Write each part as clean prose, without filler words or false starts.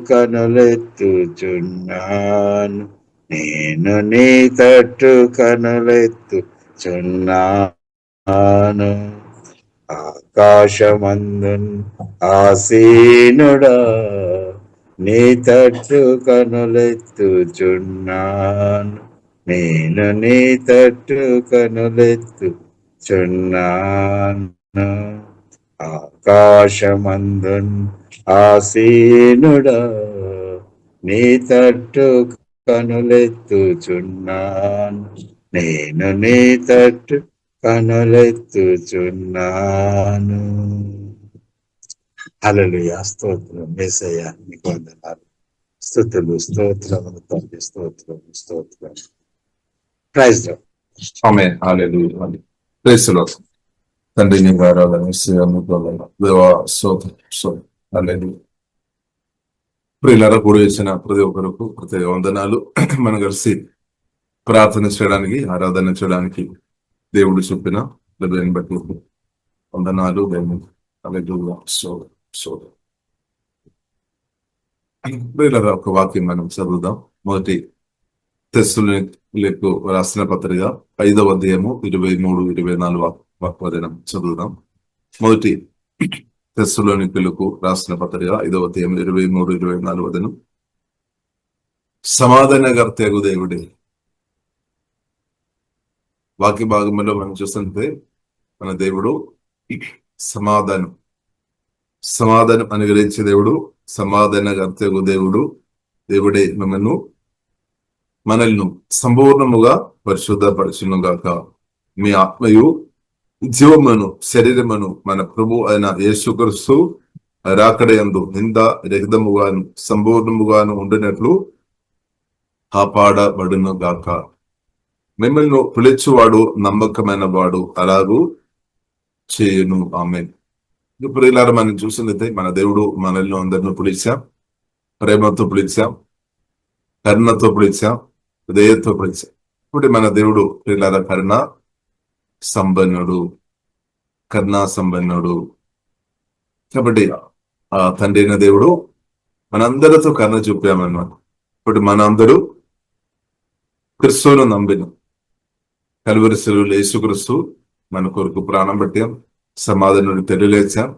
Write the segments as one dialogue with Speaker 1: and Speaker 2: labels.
Speaker 1: కనులెత్తుచున్నాను, నేను నీ తట్టు కనులెత్తుచున్నాను. ఆకాశమందున్ ఆసీనుడా, నీ తట్టు కనులెత్తుచున్నాను, నేను నీ తట్టు కనులెత్తుచున్నాను. ఆకాశమందున్ ఆసీనుడా, నీ తట్టు కనులెత్తుచున్నాను, నేను నీ తట్టు కనులెత్తుచున్నాను. హల్లెలూయా. స్తోత్రం యేసయ్యా, నీకు వందనాలు. స్తుతులు, స్తోత్రములు తండ్రి, స్తోత్రం స్తోత్రం. Praise Lord.
Speaker 2: ఆమేన్. హల్లెలూయా. Praise the Lord. తండ్రి నీకు ఆరాధన, దేవా స్తోత్రం స్తోత్రం. హల్లెలూయా. ప్రియులారా, కూడి వచ్చిన ప్రతి ఒక్కరికి ప్రత్యేక వందనాలు. మనం కలిసి ప్రార్థన చేయడానికి, ఆరాధన చేయడానికి దేవుడు చూపిన హృదయాన్ని బట్టి వందనాలు. హల్లెలూయా. స్తోత్రం స్తోత్రం. ప్రియులారా, ఒక వాక్యం మనం చదువుదాం. మొదటి తెస్సలోనికీయులకు రాసిన పత్రిక 5వ అధ్యాయము 23-24 వాక్యం చదువుదాం. మొదటి తెస్సలోనికీయులకు రాసిన పత్రిక 5వ అధ్యాయం 23-24. సమాధానకర్తయగు దేవుడే. వాక్య భాగంలో మనం చూస్తుంటే మన దేవుడు సమాధానం అనుగ్రహించే దేవుడు, సమాధానకర్తయగు దేవుడు. దేవుడే మనల్ని సంపూర్ణముగా పరిశుద్ధపరచును గాక. మీ ఆత్మయు జీవమును శరీరమును మన ప్రభు అయిన యేసుక్రీస్తు రాకడయందు నింద రహితముగాను సంపూర్ణముగాను ఉండినట్లు కాపాడబడును గాక. మిమ్మల్ని పిలిచువాడు నమ్మకమైన వాడు, అలాగూ చేయును. ఆమేన్. ఇప్పుడు ఇలా మనం చూసినట్లయితే మన దేవుడు మనల్ని అందరిని పిలిచాం, ప్రేమతో పిలిచాం, కరుణతో పిలిచాం, హృదయంతో పిలిచాం. ఇప్పుడు మన దేవుడు పిల్లల కరుణా సంపన్నుడు. కాబట్టి ఆ తండ్రి అయిన దేవుడు మనందరితో కరుణ చూపామన్నమాట. ఇప్పుడు మనందరూ క్రిస్తువును నమ్మిన కలువరి శిలువలో యేసుక్రీస్తు మన కొరకు ప్రాణం పెట్టాం, సమాధానం తెలియలేచాం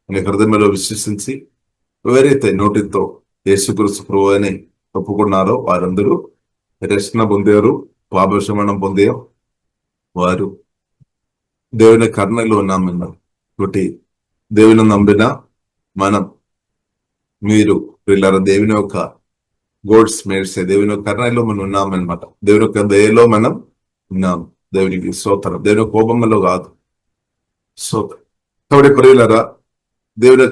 Speaker 2: అని హృదయంలో విశ్వసించి ఎవరైతే నోటితో యేసుక్రీస్తు ప్రభువు అని ఒప్పుకున్నారో వారందరూ రక్షణ పొందారు, పాపక్షమాపణ పొందారు. వారు దేవుని కరుణలో ఉన్నామన్నారు. కాబట్టి దేవుని నమ్మిన మీరు పిల్లల దేవుని యొక్క గోడ్స్ మేడ్స్, దేవుని యొక్క కరుణలో మనం ఉన్నామన్నమాట. దేవుని యొక్క దయలో మనం ఉన్నాం. దేవునికి స్తోత్రం. దేవుని కోపంలో కాదు, స్తోత్రం. కాబట్టి ప్రియులారా, దేవుని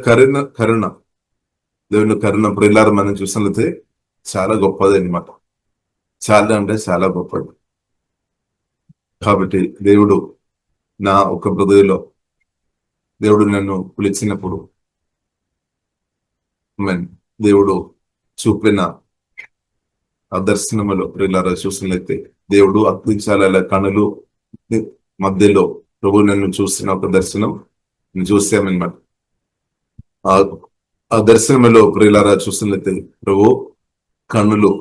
Speaker 2: కరుణ ప్రియులారా మనం చూసినట్లయితే చాలా గొప్పది అనమాట. చాలా అంటే చాలా గొప్పది. కాబట్టి దేవుడు నా ఒక హృదయంలో దేవుడు నన్ను పిలిచినప్పుడు దేవుడు చూపిన ఆ దర్శనములో ప్రియులారా చూసినట్లయితే దేవుడు అద్భుతాల కనులు మధ్యలో ప్రభు నన్ను చూసిన ఒక దర్శనం చూసామన్నమాట. ఆ దర్శనంలో ప్రియులారా చూసినట్లయితే ప్రభు కన్నులు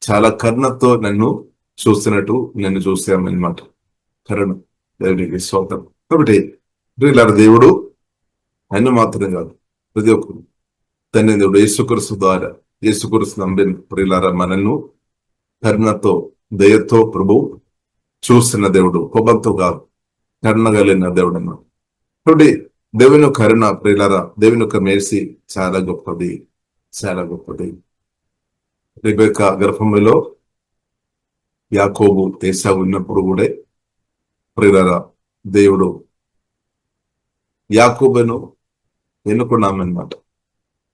Speaker 2: చాలా కరుణతో నన్ను చూస్తున్నట్టు నన్ను చూసామన్నమాట. కరుణ, దేవునికి స్తోత్రం. కాబట్టి ప్రియులారా, దేవుడు నన్ను మాత్రం కాదు, ప్రతి ఒక్కరు తండ్రి దేవుడు యేసుక్రీస్తు ద్వారా, యేసుక్రీస్తు నమ్మిన ప్రియులారా మనల్ని కరుణతో దయతో ప్రభు చూస్తున్న దేవుడు, కోపంతో కాదు, కరుణ కలిగిన దేవుడు అన్నమాట. కాబట్టి దేవుని కరుణ ప్రియులారా, దేవుని యొక్క మేర్సి చాలా గొప్పది, చాలా గొప్పది. రెబెక్కా గర్భంలో యాకోబు ఏశావు ఉన్నప్పుడు కూడా ప్రియులారా దేవుడు యాకోబును ఎన్నుకున్నామన్నమాట.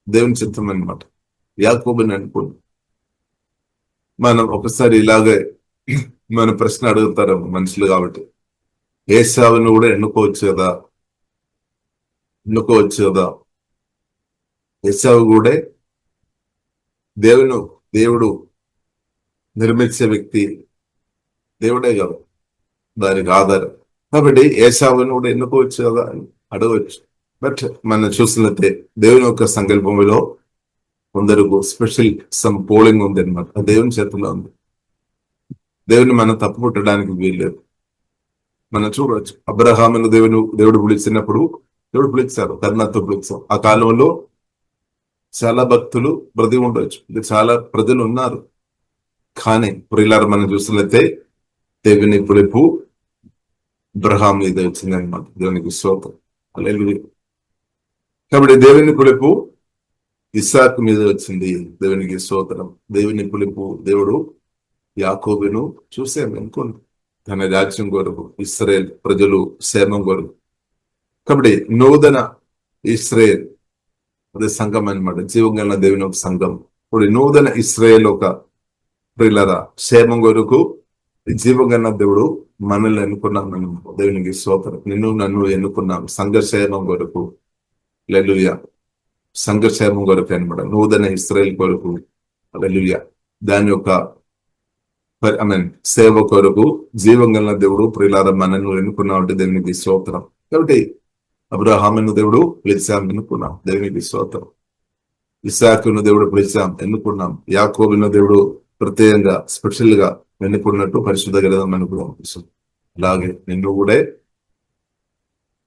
Speaker 2: దేవుని చిత్తం అన్నమాట. యాకోబుని అనుకోండి. మనం ఒకసారి ఇలాగే మన ప్రశ్న అడుగుతారు మనుషులు. కాబట్టి ఏశావును కూడా ఎన్నుకోవచ్చు కదా. ఏశావు కూడా దేవుడు నిర్మించే వ్యక్తి దేవుడే కదా, దానికి ఆధారం. కాబట్టి ఏశావును కూడా ఎన్నుకోవచ్చు కదా అని అడగవచ్చు. బట్ మనం చూసినట్లయితే దేవుని యొక్క సంకల్పంలో కొందరు స్పెషల్ పోలింగ్ ఉంది అనమాట. దేవుని చేతిలో ఉంది. దేవుని మనం తప్పు పుట్టడానికి వీల్లేదు. మనం చూడవచ్చు, అబ్రహామును దేవుడు పిలిచినప్పుడు దేవుడు పిలిచారు, కరుణతో పిలిచారు. ఆ కాలంలో చాలా భక్తులు బ్రతి ఉండొచ్చు, చాలా ప్రజలు ఉన్నారు. కానీ ప్రియులారా మనం చూసినట్లయితే దేవుని పిలుపు అబ్రహాం మీద వచ్చింది అనమాట. దేవునికి స్తోత్రం. హల్లెలూయా. కాబట్టి దేవుని పిలుపు ఇస్సాకు మీద వచ్చింది. దేవునికి స్తోత్రం. దేవుని పిలుపు దేవుడు యాకోబును చూసాము అనుకోండి, తన రాజ్యం కొరకు, ఇశ్రాయేల్ ప్రజలు క్షేమం కొరకు. కాబట్టి నూతన ఇశ్రాయేల్ అదే సంఘం అనమాట, జీవం గల దేవుని ఒక సంఘం. ఇప్పుడు నూతన ఇశ్రాయేల్ ఒక ప్రియులారా క్షేమం కొరకు జీవం గల దేవుడు మనల్ని ఎన్నుకున్నాం. మనం దేవునికి స్తోత్రం. నిన్ను నన్ను ఎన్నుకున్నాం సంఘక్షేమం కొరకు. హల్లెలూయా. సంఘక్షేమం కొరకు అనమాట, నూతన ఇశ్రాయేల్ కొరకు. హల్లెలూయా. దాని యొక్క సేవ కొరకు జీవం గల దేవుడు ప్రియులారా మనల్ని ఎన్నుకున్నామంటే దేవునికి స్తోత్రం. కాబట్టి అబ్రహామును దేవుడు పిలిచాం, ఎన్నుకున్నాం. దేవునికి స్తోత్రం. ఇస్సాకును దేవుడు పిలిచాం, ఎన్నుకున్నాం. యాకోబును దేవుడు ప్రత్యేకంగా స్పెషల్ గా ఎన్నుకున్నట్టు పరిశుద్ధ గ్రంథం మనకు పంపిస్తుంది. అలాగే నిన్ను కూడా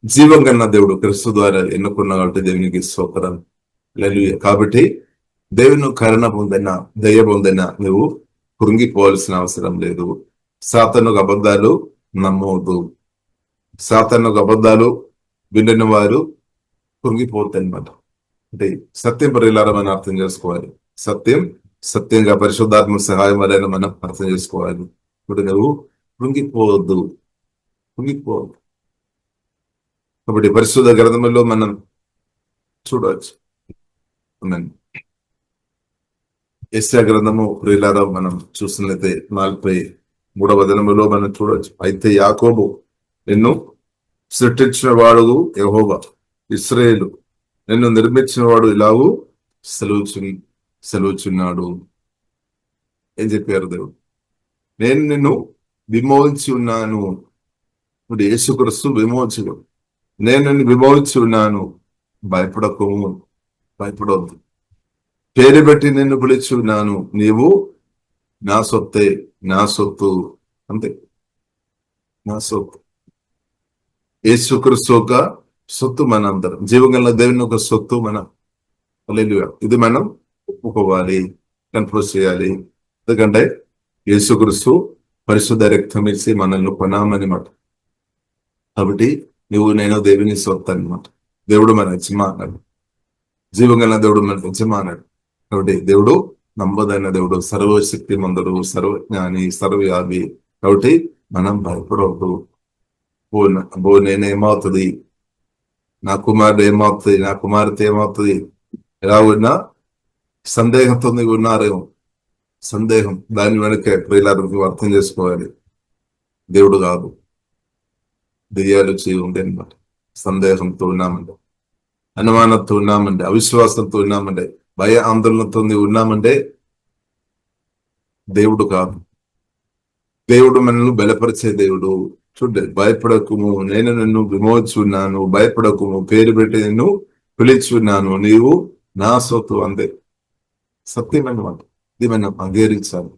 Speaker 2: జీవం కన్నా దేవుడు క్రీస్తు ద్వారా ఎన్నుకున్నా కాబట్టి దేవునికి స్తోత్రం. హల్లెలూయా. కాబట్టి దేవుని కరుణ పొందిన, దయ పొందిన నువ్వు కృంగిపోవాల్సిన అవసరం లేదు. సాతానుకు అబద్ధాలు నమ్మవద్దు. సాతానుకు అబద్ధాలు విండిన వారు కృంగిపోతాయన్నమాట. అంటే సత్యం పరిలారమని అర్థం చేసుకోవాలి. సత్యంగా పరిశుద్ధాత్మ సహాయం వలన మనం అర్థం చేసుకోవాలి. ఇప్పుడు నువ్వు కృంగిపోవద్దు. కాబట్టి పరిశుద్ధ గ్రంథంలో మనం చూడవచ్చు. యెషయా గ్రంథము ప్రియులారా మనం చూసినట్లయితే 43వ వచనములో మనం చూడవచ్చు. అయితే యాకోబు నిన్ను సృష్టించిన వాడు యెహోవా, ఇశ్రాయేలు నిన్ను నిర్మించిన వాడు ఇలాగూ సెలవుచున్నాడు. ఏం చెప్పారు దేవుడు? నేను నిన్ను విమోచించి ఉన్నాను. ఇప్పుడు యేసుక్రీస్తు విమోచకుడు. నేను నిన్ను విమోచించి ఉన్నాను, భయపడవద్దు. పేరు పెట్టి నిన్ను పిలిచి ఉన్నాను, నీవు నా సొత్తే, నా సొత్తు. అంతే, నా సొత్తు. యేసుక్రీస్తు ఒక సొత్తు మనందరం. జీవగల దేవుని ఒక సొత్తు మన. హల్లెలూయా. ఇది మనం ఒప్పుకోవాలి, కన్ఫ్యూజ్ చేయాలి. ఎందుకంటే యేసుక్రీస్తు పరిశుద్ధ రక్తం ఇచ్చి మనల్ని కొనామని మాట. కాబట్టి నువ్వు నేను దేవుని సొత్తు అన్నమాట. దేవుడు మన యజమానుడు, జీవగల దేవుడు మన యజమానుడు. కాబట్టి దేవుడు నమ్మదైన దేవుడు, సర్వశక్తి మందుడు, సర్వజ్ఞాని, సర్వవ్యాధి. కాబట్టి మనం భయపడవద్దు. నేనేమవుతుంది, నా కుమారుడు ఏమవుతుంది, నా కుమార్తె ఏమవుతుంది, ఎలా ఉన్నా సందేహంతో నీవు ఉన్నారేమో. సందేహం దాని వెనకే ప్రియులారకు అర్థం చేసుకోవాలి. దేవుడు కాదు, దెయ్యాలు చేయి ఉండే అనమాట. సందేహంతో ఉన్నామంటే, అనుమానంతో ఉన్నామంటే, అవిశ్వాసంతో ఉన్నామంటే, భయ ఆందోళనతో ఉన్నామంటే దేవుడు కాదు. దేవుడు మనల్ని బలపరిచే దేవుడు. చూడండి, భయపడకుము, నేను నిన్ను విమోచున్నాను, భయపడకుము, పేరు పెట్టి నిన్ను పిలిచున్నాను, నీవు నా సొత్తు. అంతే, సత్యం అన్నమాట. ఇది మనం అంగీకరించాలి,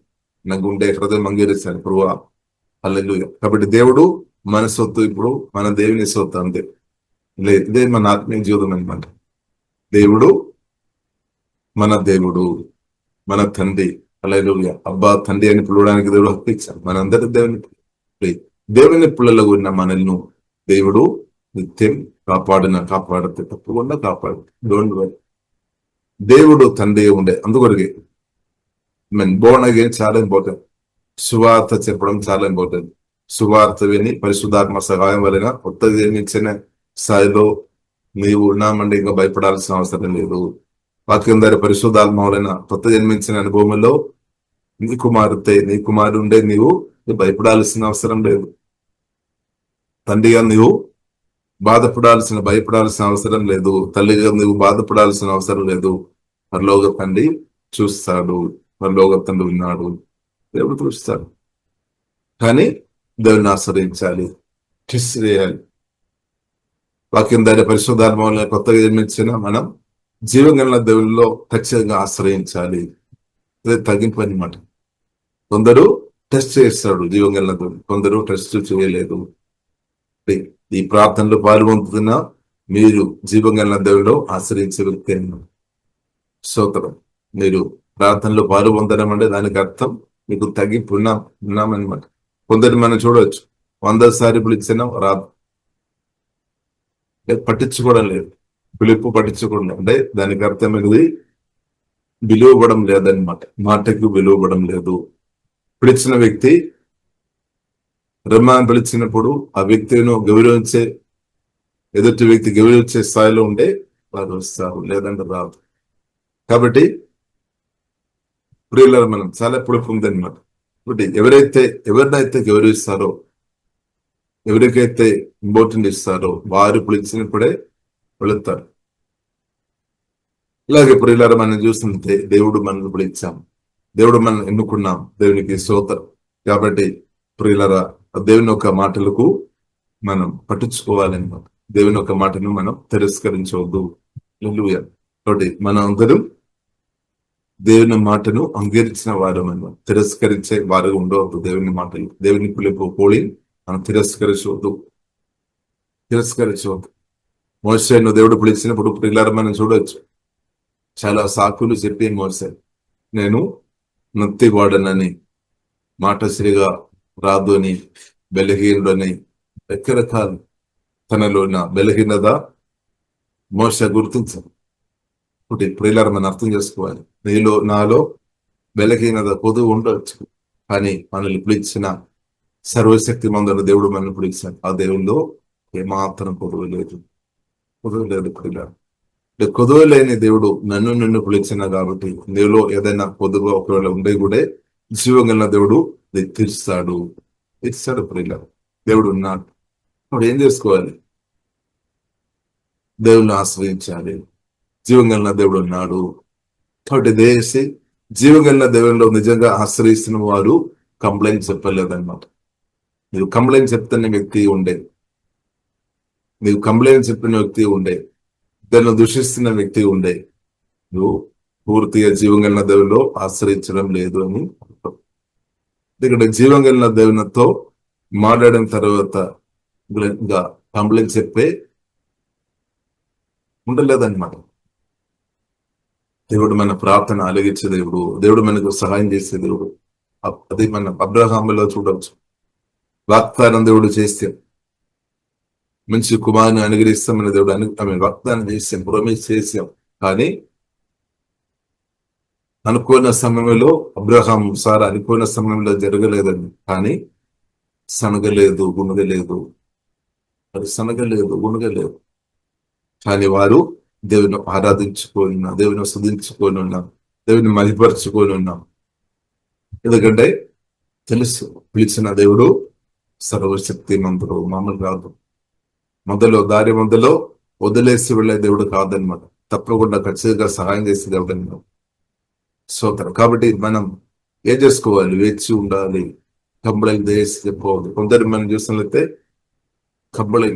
Speaker 2: నా గుండె హృదయం అంగీకరించాలి. ప్రభువా, హల్లెలూయా. కాబట్టి దేవుడు మన సొత్తు, ఇప్పుడు మన దేవుని సొత్తు. అంతే, ఇదే మన ఆత్మీయ జీవితం అనమాట. దేవుడు మన దేవుడు, మన తండ్రి. హల్లెలూయా. అబ్బా తండ్రి అని పిలవడానికి దేవుడు హక్కు ఇచ్చాడు. మనందరి దేవుని పిల్లలు ఉన్న మనల్ని దేవుడు నిత్యం కాపాడితే తప్పకుండా కాపాడు. Don't worry. దేవుడు తండ్రి ఉండే అందుకొరకే బోర్న్ అగైన్ చాలా ఇంపార్టెంట్. సువార్త చెప్పడం చాలా ఇంపార్టెంట్. సువార్త విని పరిశుద్ధాత్మ సహాయం వలన కొత్తగా జన్మించిన స్థాయిలో నీవు ఉన్నామంటే ఇంకా భయపడాల్సిన అవసరం లేదు. వాక్యం ద్వారా పరిశుద్ధాత్మ వలన కొత్త జన్మించిన అనుభవంలో నీ కుమార్తె, నీ కుమారుడు ఉండే నీవు భయపడాల్సిన అవసరం లేదు. తండ్రిగా నీవు భయపడాల్సిన అవసరం లేదు. తల్లిగా నువ్వు బాధపడాల్సిన అవసరం లేదు. పరలోక తండ్రి చూస్తాడు, పరలోక తండ్రి ఉన్నాడు, దేవుడు చూస్తాడు. కానీ దేవుని ఆశ్రయించాలి, ట్రస్ట్ చేయాలి. వాక్యం ద్వారా పరిశుద్ధాత్మ వలన కొత్తగా జన్మించిన మనం జీవం కలిగిన దేవునిలో ఖచ్చితంగా ఆశ్రయించాలి. అదే తగ్గింపు అనమాట. కొందరు టెస్ట్ చేస్తాడు జీవం కలిగిన దేవుడు, కొందరు టెస్ట్ చేయలేదు. ఈ ప్రార్థనలో పాల్గొంటున్న మీరు జీవం కలిగిన దేవునిలో ఆశ్రయించే వ్యక్తి అన్నమాట. స్తోత్రం. మీరు ప్రార్థనలో పాల్గొందడం అంటే దానికి అర్థం మీకు తగ్గింపు ఉన్నామన్నమాట. కొందరు మనం చూడవచ్చు 100 సారి పిలిచినా రాదు, పట్టించుకోవడం లేదు, పిలుపు పట్టించుకోవడం అంటే దానికి అర్థమైనది విలువబడం లేదన్నమాట. మాటకు విలువబడం లేదు. పిలిచిన వ్యక్తి రమ్మని పిలిచినప్పుడు ఆ వ్యక్తిని గౌరవించే, ఎదుటి వ్యక్తి గౌరవించే స్థాయిలో ఉంటే వారు వస్తారు, లేదంటే రాదు. కాబట్టి ప్రియుల మనం చాలా పిలుపు ఉందన్నమాట. కాబట్టి ఎవరినైతే గౌరవిస్తారో, ఎవరికైతే ఇంపార్టెంట్ ఇస్తారో వారు పిలిచినప్పుడే వెళుతారు. ఇలాగే ప్రియులారా మనం చూస్తుంటే దేవుడు మనల్ని పిలిచాం, దేవుడు మనం ఎన్నుకున్నాం, దేవునికి స్తోత్రం. కాబట్టి ప్రియులారా దేవుని యొక్క మాటలకు మనం పట్టించుకోవాలన్నమాట. దేవుని యొక్క మాటను మనం తిరస్కరించవద్దు. హల్లెలూయా. కాబట్టి మనం అందరం దేవుని మాటను అంగీకరించిన వారు, మనం తిరస్కరించే వారు ఉండవద్దు. దేవుని మాటలు, దేవుని పిలుపు పోలి మనం తిరస్కరించవద్దు. మోషేను దేవుడు పిలిచినప్పుడు ప్రియులారా మనం చూడవచ్చు, చాలా సాకులు చెప్పి మోసే నేను నత్తివాడనని, మాట సరిగా రాదు అని, బలహీనుడని, రకరకాల తనలో ఉన్న బలహీనత మోసే గుర్తించాలి. ఒకటి ప్రియులారా మనం అర్థం చేసుకోవాలి, నాలో బలహీనత పొదువు ఉండవచ్చు, కానీ మనల్ని పిలిచిన సర్వశక్తి మందున దేవుడు మనల్ని పిలిచాడు. ఆ దేవుల్లో ఏమాత్రం పొదువు లేదు ప్రియులారా. కొదువ లేని దేవుడు నిన్ను పిలిచిన కాబట్టి నీలో ఏదైనా పొదుగు ఒకవేళ ఉండే కూడా జీవం కలిగిన దేవుడు తీర్చాడు ప్రియులారా. దేవుడు ఉన్నాడు. ఇప్పుడు ఏం చేసుకోవాలి? దేవుణ్ణి ఆశ్రయించాలి. జీవం కలిగిన దేవుడు ఉన్నాడు కాబట్టి దేశి జీవం కలిగిన దేవునిలో నిజంగా ఆశ్రయిస్తున్న వారు కంప్లైంట్ చెప్పలేదన్నమాట. నీవు కంప్లైంట్ చెప్తున్న వ్యక్తి ఉండే, నీవు కంప్లైంట్ చెప్పిన వ్యక్తి ఉండే, దాన్ని దూషిస్తున్న వ్యక్తి ఉండే, నువ్వు పూర్తిగా జీవం కలిగిన దేవునిలో ఆశ్రయించడం లేదు అని అర్థం. ఇక్కడ జీవం కలిగిన దేవునితో మాట్లాడిన తర్వాత ఇంకా కంప్లైంట్ చెప్పే ఉండలేదన్నమాట. దేవుడు మన ప్రార్థన ఆలగించే దేవుడు, దేవుడు మనకు సహాయం చేసే దేవుడు. అది మన అబ్రహాములో చూడవచ్చు. వాగ్దానం దేవుడు చేస్తే మంచి కుమారుని అనుగ్రహిస్తామని దేవుడు ఆమె వాగ్దానం చేసాం, ప్రొమిస్ చేసాం. కానీ అనుకున్న సమయంలో అబ్రహాం సార్ అనుకున్న సమయంలో జరగలేదండి. కానీ సనగలేదు, గుణగలేదు, అది సనగలేదు, గుణగలేదు. కానీ వారు దేవుని ఆరాధించుకొని ఉన్నాం, దేవుని స్తుతించుకొని ఉన్నాం, దేవుని మహిపరుచుకొని ఉన్నాం. ఎందుకంటే తెలుసు పిలిచిన దేవుడు సర్వశక్తి మంతుడు, మామూలు కాదు. దారి మధ్యలో వదిలేసి వెళ్ళే దేవుడు కాదనమాట. తప్పకుండా ఖచ్చితంగా సహాయం చేసే దేవుడు అన్నమాట. స్తోత్రం. కాబట్టి మనం ఏం చేసుకోవాలి? వేచి ఉండాలి. కంబళి దేశ చెప్పవద్దు. కొందరు మనం చూసినట్లయితే కంబళి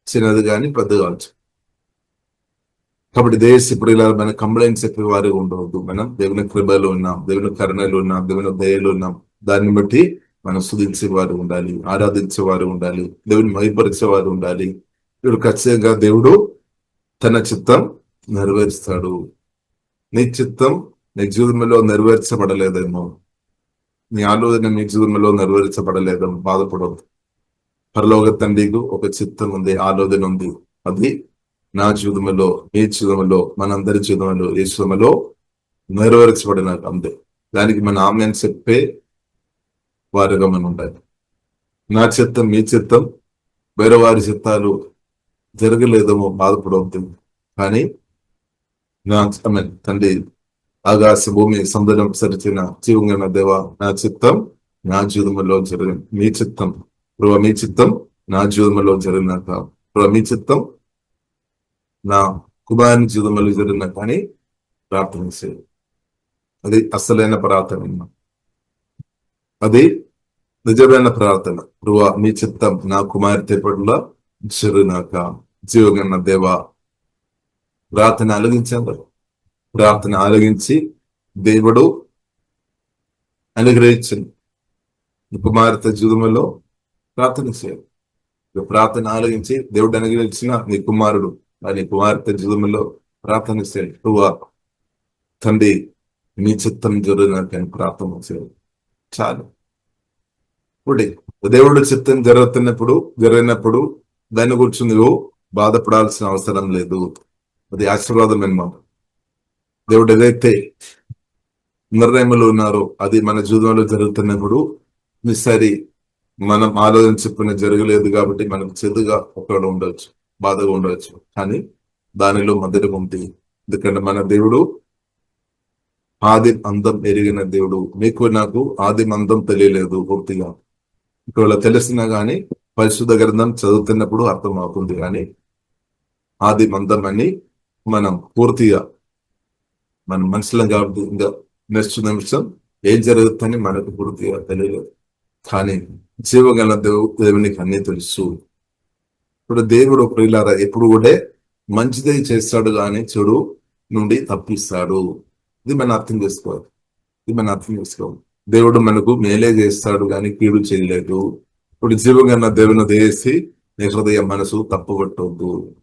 Speaker 2: చిన్నది కానీ పెద్ద కావచ్చు. కాబట్టి దేశ ప్రియుల మన కంప్లైంట్ చెప్పే వారు ఉండవద్దు. మనం దేవుని కృపలో ఉన్నాం, దేవుని కరుణలో ఉన్నాం, దేవుని దయలో ఉన్నాం. దాన్ని బట్టి మనం స్తుతించేవారు ఉండాలి, ఆరాధించేవారు ఉండాలి, దేవుని మహిపరిచేవారు ఉండాలి. ఇప్పుడు ఖచ్చితంగా దేవుడు తన చిత్తం నెరవేరుస్తాడు. నీ చిత్తం నీ జీవితంలో నెరవేర్చబడలేదేమో, నీ ఆలోచన నీ జీవితంలో నెరవేర్చబడలేదేమో బాధపడవద్దు. పరలోక తండ్రికి ఒక చిత్తం ఉంది, ఆలోచన ఉంది. అది నా జీవితంలో, మీ జీవితంలో, మనందరి జీవితంలో, ఈ జీవితంలో నెరవేర్చబడిన అంతే. దానికి మన ఆమెను చెప్పే వారుగా మనం ఉండాలి. నా చిత్తం, మీ చిత్తం, వేరే వారి చిత్తాలు జరగలేదేమో బాధపడవద్దు. కానీ నా తండ్రి ఆకాశ భూమి సముద్రం సరిచిన జీవంగా దేవ, నా చిత్తం నా జీవితంలో జరిగిన, మీ చిత్తం ప్రభు, మీ చిత్తం నా జీవితంలో జరిగినాక, ప్రభు మీ చిత్తం నా కుమారుని జీవితంలో జరిగిన కానీ ప్రార్థన చేయాలి. అది అసలైన ప్రార్థన, అది నిజమైన ప్రార్థన. ప్రభు మీ చిత్తం నా కుమార్తె పట్ల జరిగినాక, జీవగన్న దేవ ప్రార్థన ఆలగించారు. ప్రార్థన ఆలగించి దేవుడు అనుగ్రహించింది. కుమార్తె జీవితంలో ప్రార్థన చేయాలి. ప్రార్థన ఆలగించి దేవుడు అనుగ్రహించిన నీ కుమారుడు నీ కుమార్తె జీవితంలో ప్రార్థన చేయాలి. తండ్రి నీ చిత్తం జరిగినట్టు ప్రార్థన చేయాలి. చాలు. ఇప్పుడు దేవుడు చిత్తం జరిగినప్పుడు దాని గురించి నువ్వు బాధపడాల్సిన అవసరం లేదు. అది ఆశీర్వాదం అన్నమాట. దేవుడు ఏదైతే నిర్ణయంలో ఉన్నారో అది మన జీవితంలో జరుగుతున్నప్పుడు సరి మనం ఆలోచన చెప్పిన జరగలేదు కాబట్టి మనకు చెడుగా ఒకడు ఉండవచ్చు, బాధగా ఉండవచ్చు. కానీ దానిలో మధ్యలో ఉంది. ఎందుకంటే మన దేవుడు ఆది అందం ఎరిగిన దేవుడు. మీకు నాకు ఆది అందం తెలియలేదు పూర్తిగా. ఒకవేళ తెలిసినా గానీ పరిశుద్ధ గ్రంథం చదువుతున్నప్పుడు అర్థం అవుతుంది. కానీ ఆది మందం అని మనం పూర్తిగా మన మనుషులం కాబట్టి ఇంకా నెక్స్ట్ నిమిషం ఏం జరుగుతుందని మనకు పూర్తిగా తెలియలేదు. కానీ జీవగల దేవునికి అన్ని తెలుసు. ఇప్పుడు దేవుడు ప్రియులారా ఎప్పుడు కూడా మంచిదే చేస్తాడు కానీ చెడు నుండి తప్పిస్తాడు. ఇది మనం అర్థం చేసుకోవాలి. దేవుడు మనకు మేలే చేస్తాడు కానీ కీడు చేయలేదు. ఇప్పుడు జీవగల దేవుని దేసి నీ హృదయ మనసు తప్పుపట్టవద్దు.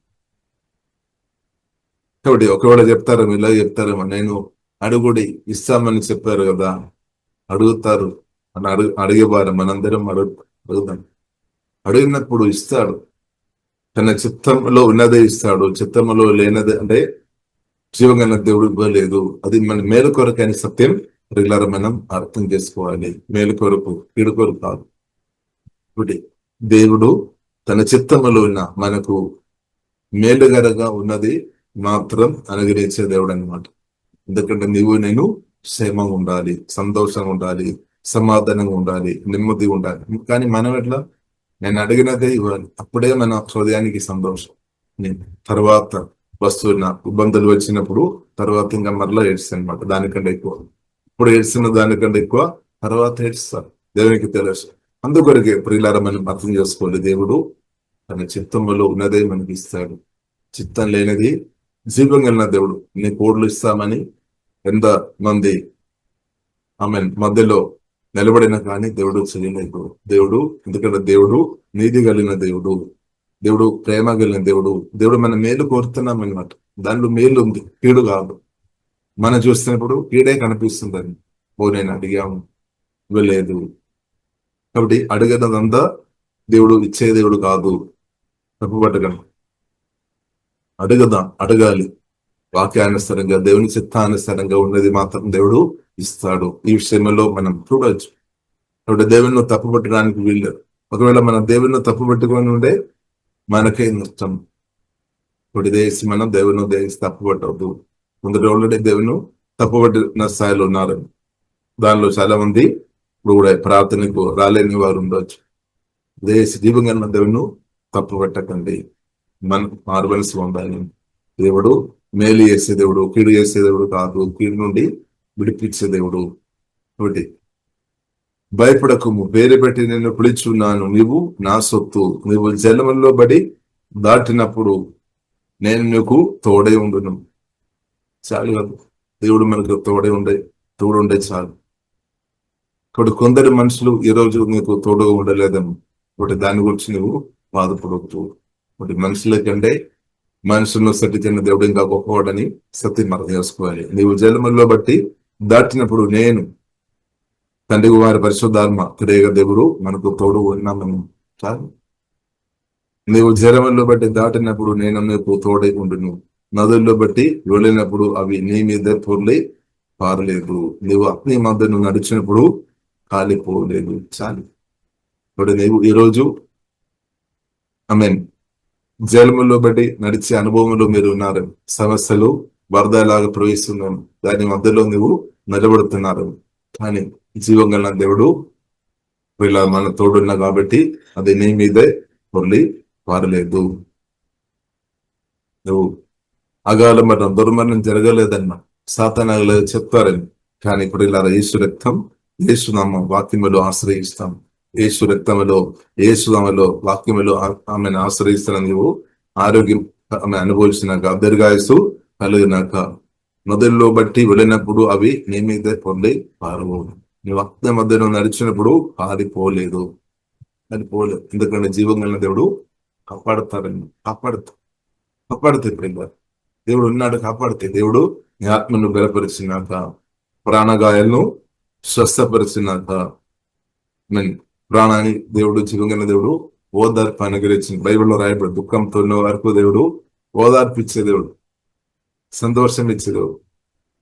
Speaker 2: కాబట్టి ఒకవేళ చెప్తారేమో, ఇలా చెప్తారేమో, నేను అడుగుడి ఇస్తామని చెప్పారు కదా, అడుగుతారు అని అడిగేవారు. మనందరం అడుగుతాం. అడిగినప్పుడు ఇస్తాడు. తన చిత్తంలో ఉన్నదే ఇస్తాడు. చిత్తంలో లేనది అంటే జీవగల దేవుడు ఇవ్వలేదు. అది మన మేలు కొరకు అని సత్యం రెగ్యులర్ మనం అర్థం చేసుకోవాలి. మేలు కొరకు, కీడు కొరకు కాదు. ఇప్పుడు దేవుడు తన చిత్తంలో ఉన్న మనకు మేలుగరగా ఉన్నది మాత్రం అనుగ్రహించే దేవుడు అన్నమాట. ఎందుకంటే నీవు నేను క్షేమంగా ఉండాలి, సంతోషంగా ఉండాలి, సమాధానంగా ఉండాలి, నెమ్మది ఉండాలి. కానీ మనం ఎట్లా, నేను అడిగినదే ఇవ్వాలి. అప్పుడే మన హృదయానికి సంతోషం. తర్వాత వస్తున్న ఇబ్బందులు వచ్చినప్పుడు తర్వాత ఇంకా మరలా ఏడ్స్తాను అనమాట. దానికంటే ఎక్కువ ఇప్పుడు ఏడ్చిన దానికంటే ఎక్కువ తర్వాత ఏడుస్తాను. దేవునికి తెలుసు. అందుకొరకే ప్రియులారా మనం అర్థం చేసుకోవాలి. దేవుడు తన చిత్తంలో ఉన్నదే మనకి ఇస్తాడు. చిత్తం లేనిది జీవం కలిగిన దేవుడు నీ కోడ్లు ఇస్తామని ఎంత మంది మధ్యలో నిలబడిన కానీ దేవుడు చేయలేదు. దేవుడు ఎందుకంటే దేవుడు నీతి కలిగిన దేవుడు, దేవుడు ప్రేమ కలిగిన దేవుడు. దేవుడు మన మేలు కోరుతున్నాం అన్నమాట. దానిలో మేలు ఉంది, కీడు కాదు. మనం చూస్తున్నప్పుడు కీడే కనిపిస్తుందని నేను అడిగాము ఇవ్వలేదు. కాబట్టి అడగదంతా దేవుడు ఇచ్చే దేవుడు కాదు. తప్పుపట్టగలను. అడగాలి. వాక్యానుసారంగా దేవుని చిత్తానుసారంగా ఉన్నది మాత్రం దేవుడు ఇస్తాడు. ఈ విషయంలో మనం చూడవచ్చు. కాబట్టి దేవుని తప్పుపట్టడానికి వీళ్ళు. ఒకవేళ మనం దేవుని తప్పుపట్టుకొని ఉండే మనకే నష్టం. ఇప్పుడు దేశం మనం దేవుని దేశం తప్పుపట్టవద్దు. ముందు ఆల్రెడీ దేవుని తప్పుపట్టిన స్థాయిలో ఉన్నారు. దానిలో చాలా మంది ఇప్పుడు కూడా ప్రార్థనకు రాలేని వారు ఉండవచ్చు. దేశ జీవంగా దేవుని తప్పుపట్టకండి. మనం మార్వల్స్ ఉండాలి. దేవుడు మేలు చేసే దేవుడు, కీడు చేసే దేవుడు కాదు. కీడు నుండి విడిపించే దేవుడు. ఒకటి భయపడకము, పేరు పెట్టి నేను పిలుచున్నాను, నీవు నా సొత్తు. నువ్వు జలములో బడి దాటినప్పుడు నేను నీకు తోడే ఉండును. చాలు కాదు, దేవుడు మనకు తోడుండే చాలు. ఇప్పుడు కొందరు మనుషులు ఈ రోజు నీకు తోడుగా ఉండలేదేమో. ఒకటి దాని గురించి నువ్వు బాధపడవద్దు. ఒకటి మనుషుల కంటే మనుషులను సరి తిన్న దేవుడు ఇంకా గొప్పవాడని సత్యం అర్థం చేసుకోవాలి. నీవు జలములో బట్టి దాటినప్పుడు నేను తండ్రి వారి పరిశుద్ధాత్మ తిరేగ దేవుడు మనకు తోడు ఉన్నామని చాలు. నీవు జలములో బట్టి దాటినప్పుడు నేను నీకు తోడై ఉండును. నదుల్లో బట్టి వెళ్ళినప్పుడు అవి నీ మీద పొర్లి పారలేదు. నీవు అగ్ని మధ్యను నడిచినప్పుడు కాలిపోలేదు. చాలు. ఇప్పుడు నీవు ఈరోజు జలములో బట్టి నడిచే అనుభవంలో మీరు ఉన్నారు. సమస్యలు వరదలాగా ప్రవహిస్తున్నాను, దాని మధ్యలో నువ్వు నిలబడుతున్నారు. కానీ జీవం గల దేవుడు ఇలా మన తోడున్నా కాబట్టి అది నీ మీదే పొర్లి పారలేదు. నువ్వు అగాల మరణం, దుర్మరణం జరగలేదన్న సాతానాలు చెప్తారని. కానీ ఇప్పుడు ఇలా యేసు రక్తం, యేసు నామం వాక్యములో ఆశ్రయిస్తాం. యేసు రక్తములో, యేసునామలో, వాక్యములో ఆమెను ఆశ్రయిస్తున్న నీవు ఆరోగ్యం ఆమె అనుభవించినాక దీర్ఘాయుసు కలిగినాక నదుల్లో బట్టి వెళ్ళినప్పుడు అవి నీ మీదే పొంది పారవు. నీ వక్త మధ్యలో నడిచినప్పుడు పారిపోలేదు, అది పోలేదు. ఎందుకంటే జీవం కలిగిన దేవుడు కాపాడుతారని కాపాడితే ప్రియులారా, దేవుడు ఉన్నాడు కాపాడితే. దేవుడు నీ ఆత్మను బలపరిచినాక, ప్రాణగాయాలను స్వస్థపరిచినాక, ప్రాణాన్ని దేవుడు, జీవం కలిగిన దేవుడు ఓదార్పు అనుగ్రహించింది. బైబిల్లో రాయబడి దుఃఖంతో ఉన్న వరకు దేవుడు ఓదార్పు ఇచ్చే దేవుడు, సంతోషం ఇచ్చే దేవుడు.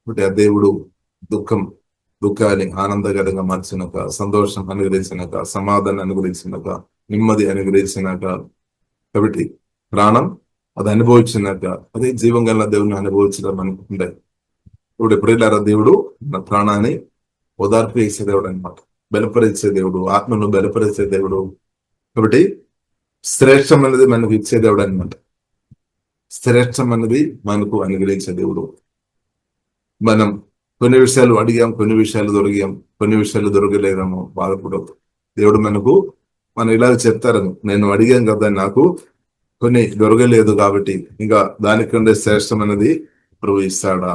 Speaker 2: అంటే ఆ దేవుడు దుఃఖాన్ని ఆనందకరంగా మార్చినాక, సంతోషం అనుగ్రహించినాక, సమాధానం అనుగ్రహించినాక, నెమ్మది అనుగ్రహించినాక, కాబట్టి ప్రాణం అది అనుభవించినాక అదే జీవం గల దేవుని అనుభవించడం అనుకుంటే ఇప్పుడు ప్రియులారా, దేవుడు నా ప్రాణాన్ని ఓదార్పు చేసే దేవుడు అనమాట, బలపరిచే దేవుడు, ఆత్మను బలపరిచే దేవుడు. కాబట్టి శ్రేష్టం అనేది మనకు ఇచ్చే దేవుడు అనమాట. శ్రేష్టం అనేది మనకు అనుగ్రహించే దేవుడు. మనం కొన్ని విషయాలు అడిగాం, కొన్ని విషయాలు దొరికాం, కొన్ని విషయాలు దొరకలేదేమో బాధపడదు. దేవుడు మనం ఇలా చెప్తారని, నేను అడిగాను కదా, నాకు కొన్ని దొరకలేదు కాబట్టి ఇంకా దానికంటే శ్రేష్టం అనేది ప్రభు ఇస్తాడా?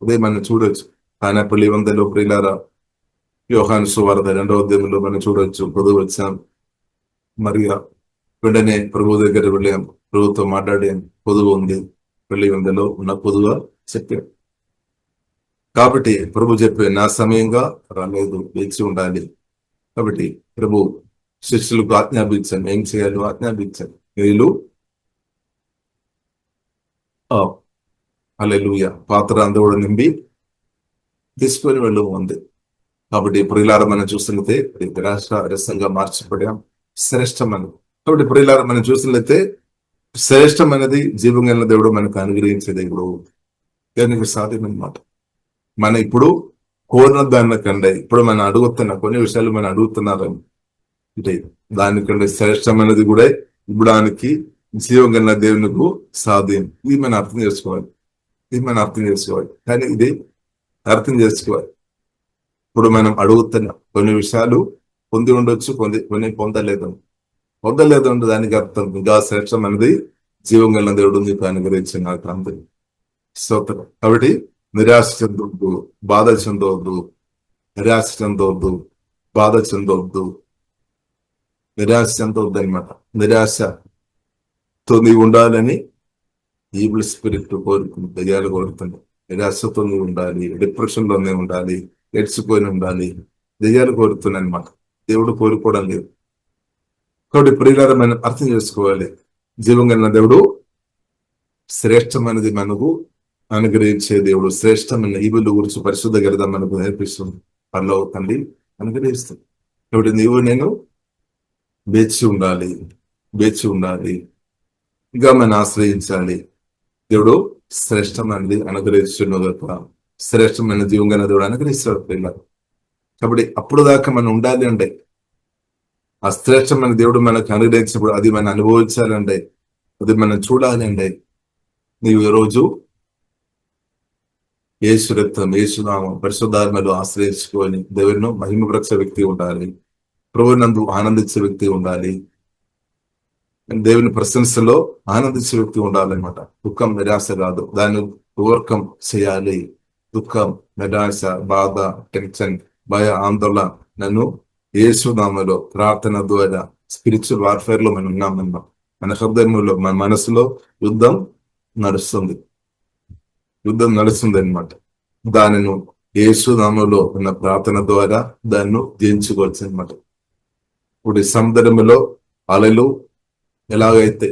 Speaker 2: అదే మనం చూడొచ్చు. కానాపల్లి వందలో ప్రియులారా, యోహాను సువార్త 2వ అధ్యాయంలో మనం చూడొచ్చు. పొదువు వచ్చాం, మరియా వెంటనే ప్రభు దగ్గర వెళ్ళాం, ప్రభుతో మాట్లాడాం, పొదువు ఉంది, పెళ్లి వందలో ఉన్న పొదుగా చెప్పాం. కాబట్టి ప్రభు చెప్పే నా సమయంగా రాలేదు, వేచి ఉండాలి. కాబట్టి ప్రభు శిష్యులకు ఆజ్ఞాపించాను, ఏం చేయాలో ఆజ్ఞాపించాను. వీళ్ళు హల్లెలూయా పాత్ర అందోడు నింపి తీసుకొని వెళ్ళు ఉంది. కాబట్టి ప్రియులారా, మనం చూసినట్లయితే ద్రాక్ష రసంగా మార్చబడాం, శ్రేష్టమని. కాబట్టి ప్రియులారా, మనం చూసినట్లయితే శ్రేష్టం అనేది జీవం కలిగిన దేవుడు మనకు అనుగ్రహించే దేవుడు. దానికి సాధ్యమన్నమాట. మన ఇప్పుడు కోరిన దానికంటే ఇప్పుడు మనం అడుగుతున్న కొన్ని విషయాలు మనం అడుగుతున్నారని అంటే దానికంటే శ్రేష్టమైనది కూడా ఇవ్వడానికి జీవం కలిగిన దేవునికి సాధ్యం. ఇది మనం అర్థం చేసుకోవాలి, కానీ ఇది అర్థం చేసుకోవాలి. ఇప్పుడు మనం అడుగుతున్న కొన్ని విషయాలు పొంది ఉండొచ్చు, కొన్ని పొందలేదు అంటే దానికి అర్థం ఇంకా శ్రేష్టం అనేది జీవం కలిగిన దేవుడు నీకు అనుగ్రహించిన అంతే. స్తోత్రం. కాబట్టి నిరాశ చెందొద్దు, బాధ చెందవద్దు, నిరాశ చెందవద్దు, బాధ చెందవద్దు, నిరాశ చెందవద్దు అనమాట. నిరాశతో నీవు ఉండాలని ఈవిల్ స్పిరిట్ కోరుకుంది, దయ్యాలు కోరుతుంది. నిరాశతో నీవు ఉండాలి, డిప్రెషన్ లోనే ఉండాలి, ఎడ్చిపోయి ఉండాలి, దయ్యాలు కోరుతున్నాయి అనమాట. దేవుడు కోరుకోవడం లేదు. కాబట్టి ప్రియులారా, మనం అర్థం చేసుకోవాలి, జీవం కలిగిన దేవుడు శ్రేష్టమైనది మనకు అనుగ్రహించే దేవుడు. శ్రేష్టమైన ఈవుల గురించి పరిశుద్ధ గ్రంథం మనకు నేర్పిస్తుంది. పనిలో తండ్రి అనుగ్రహిస్తుంది. కాబట్టి నీవు నేను వేచి ఉండాలి, ఇంకా మనం ఆశ్రయించాలి. దేవుడు శ్రేష్టమైనది అనుగ్రహిస్తున్న శ్రేష్టమైన జీవంగా దేవుడు అనుగ్రహిస్తాడు పిల్లలు. కాబట్టి అప్పుడు దాకా మనం ఉండాలి అంటే, ఆ శ్రేష్టమైన దేవుడు మనకు అనుగ్రహించినప్పుడు అది మనం అనుభవించాలంటే, అది మనం చూడాలి అంటే, నీవు ఈరోజు యేసు రక్తం, యేసు నామం, పరిశుద్ధాత్మలు ఆశ్రయించుకొని దేవుని మహిమపరిచే వ్యక్తి ఉండాలి, ప్రభువునందు ఆనందించే వ్యక్తి ఉండాలి, దేవుని ప్రశంసలో ఆనందించే వ్యక్తి ఉండాలన్నమాట. దుఃఖం, నిరాశ కాదు, దాన్ని ఓవర్కమ్ చేయాలి. దుఃఖం, నిరాశ, బాధ, టెన్షన్, భయ, ఆందోళన నన్ను యేసు నామములో ప్రార్థన ద్వారా స్పిరిచువల్ వార్ఫేర్ లో మనం ఉన్నామన్నా. మన హృదయంలో, మన మనసులో యుద్ధం నడుస్తుంది అనమాట. దానిని యేసు నామములో ఉన్న ప్రార్థన ద్వారా దాన్ని జయించుకోవచ్చు అనమాట. ఇప్పుడు ఈ సముద్రములో అలలు ఎలాగైతే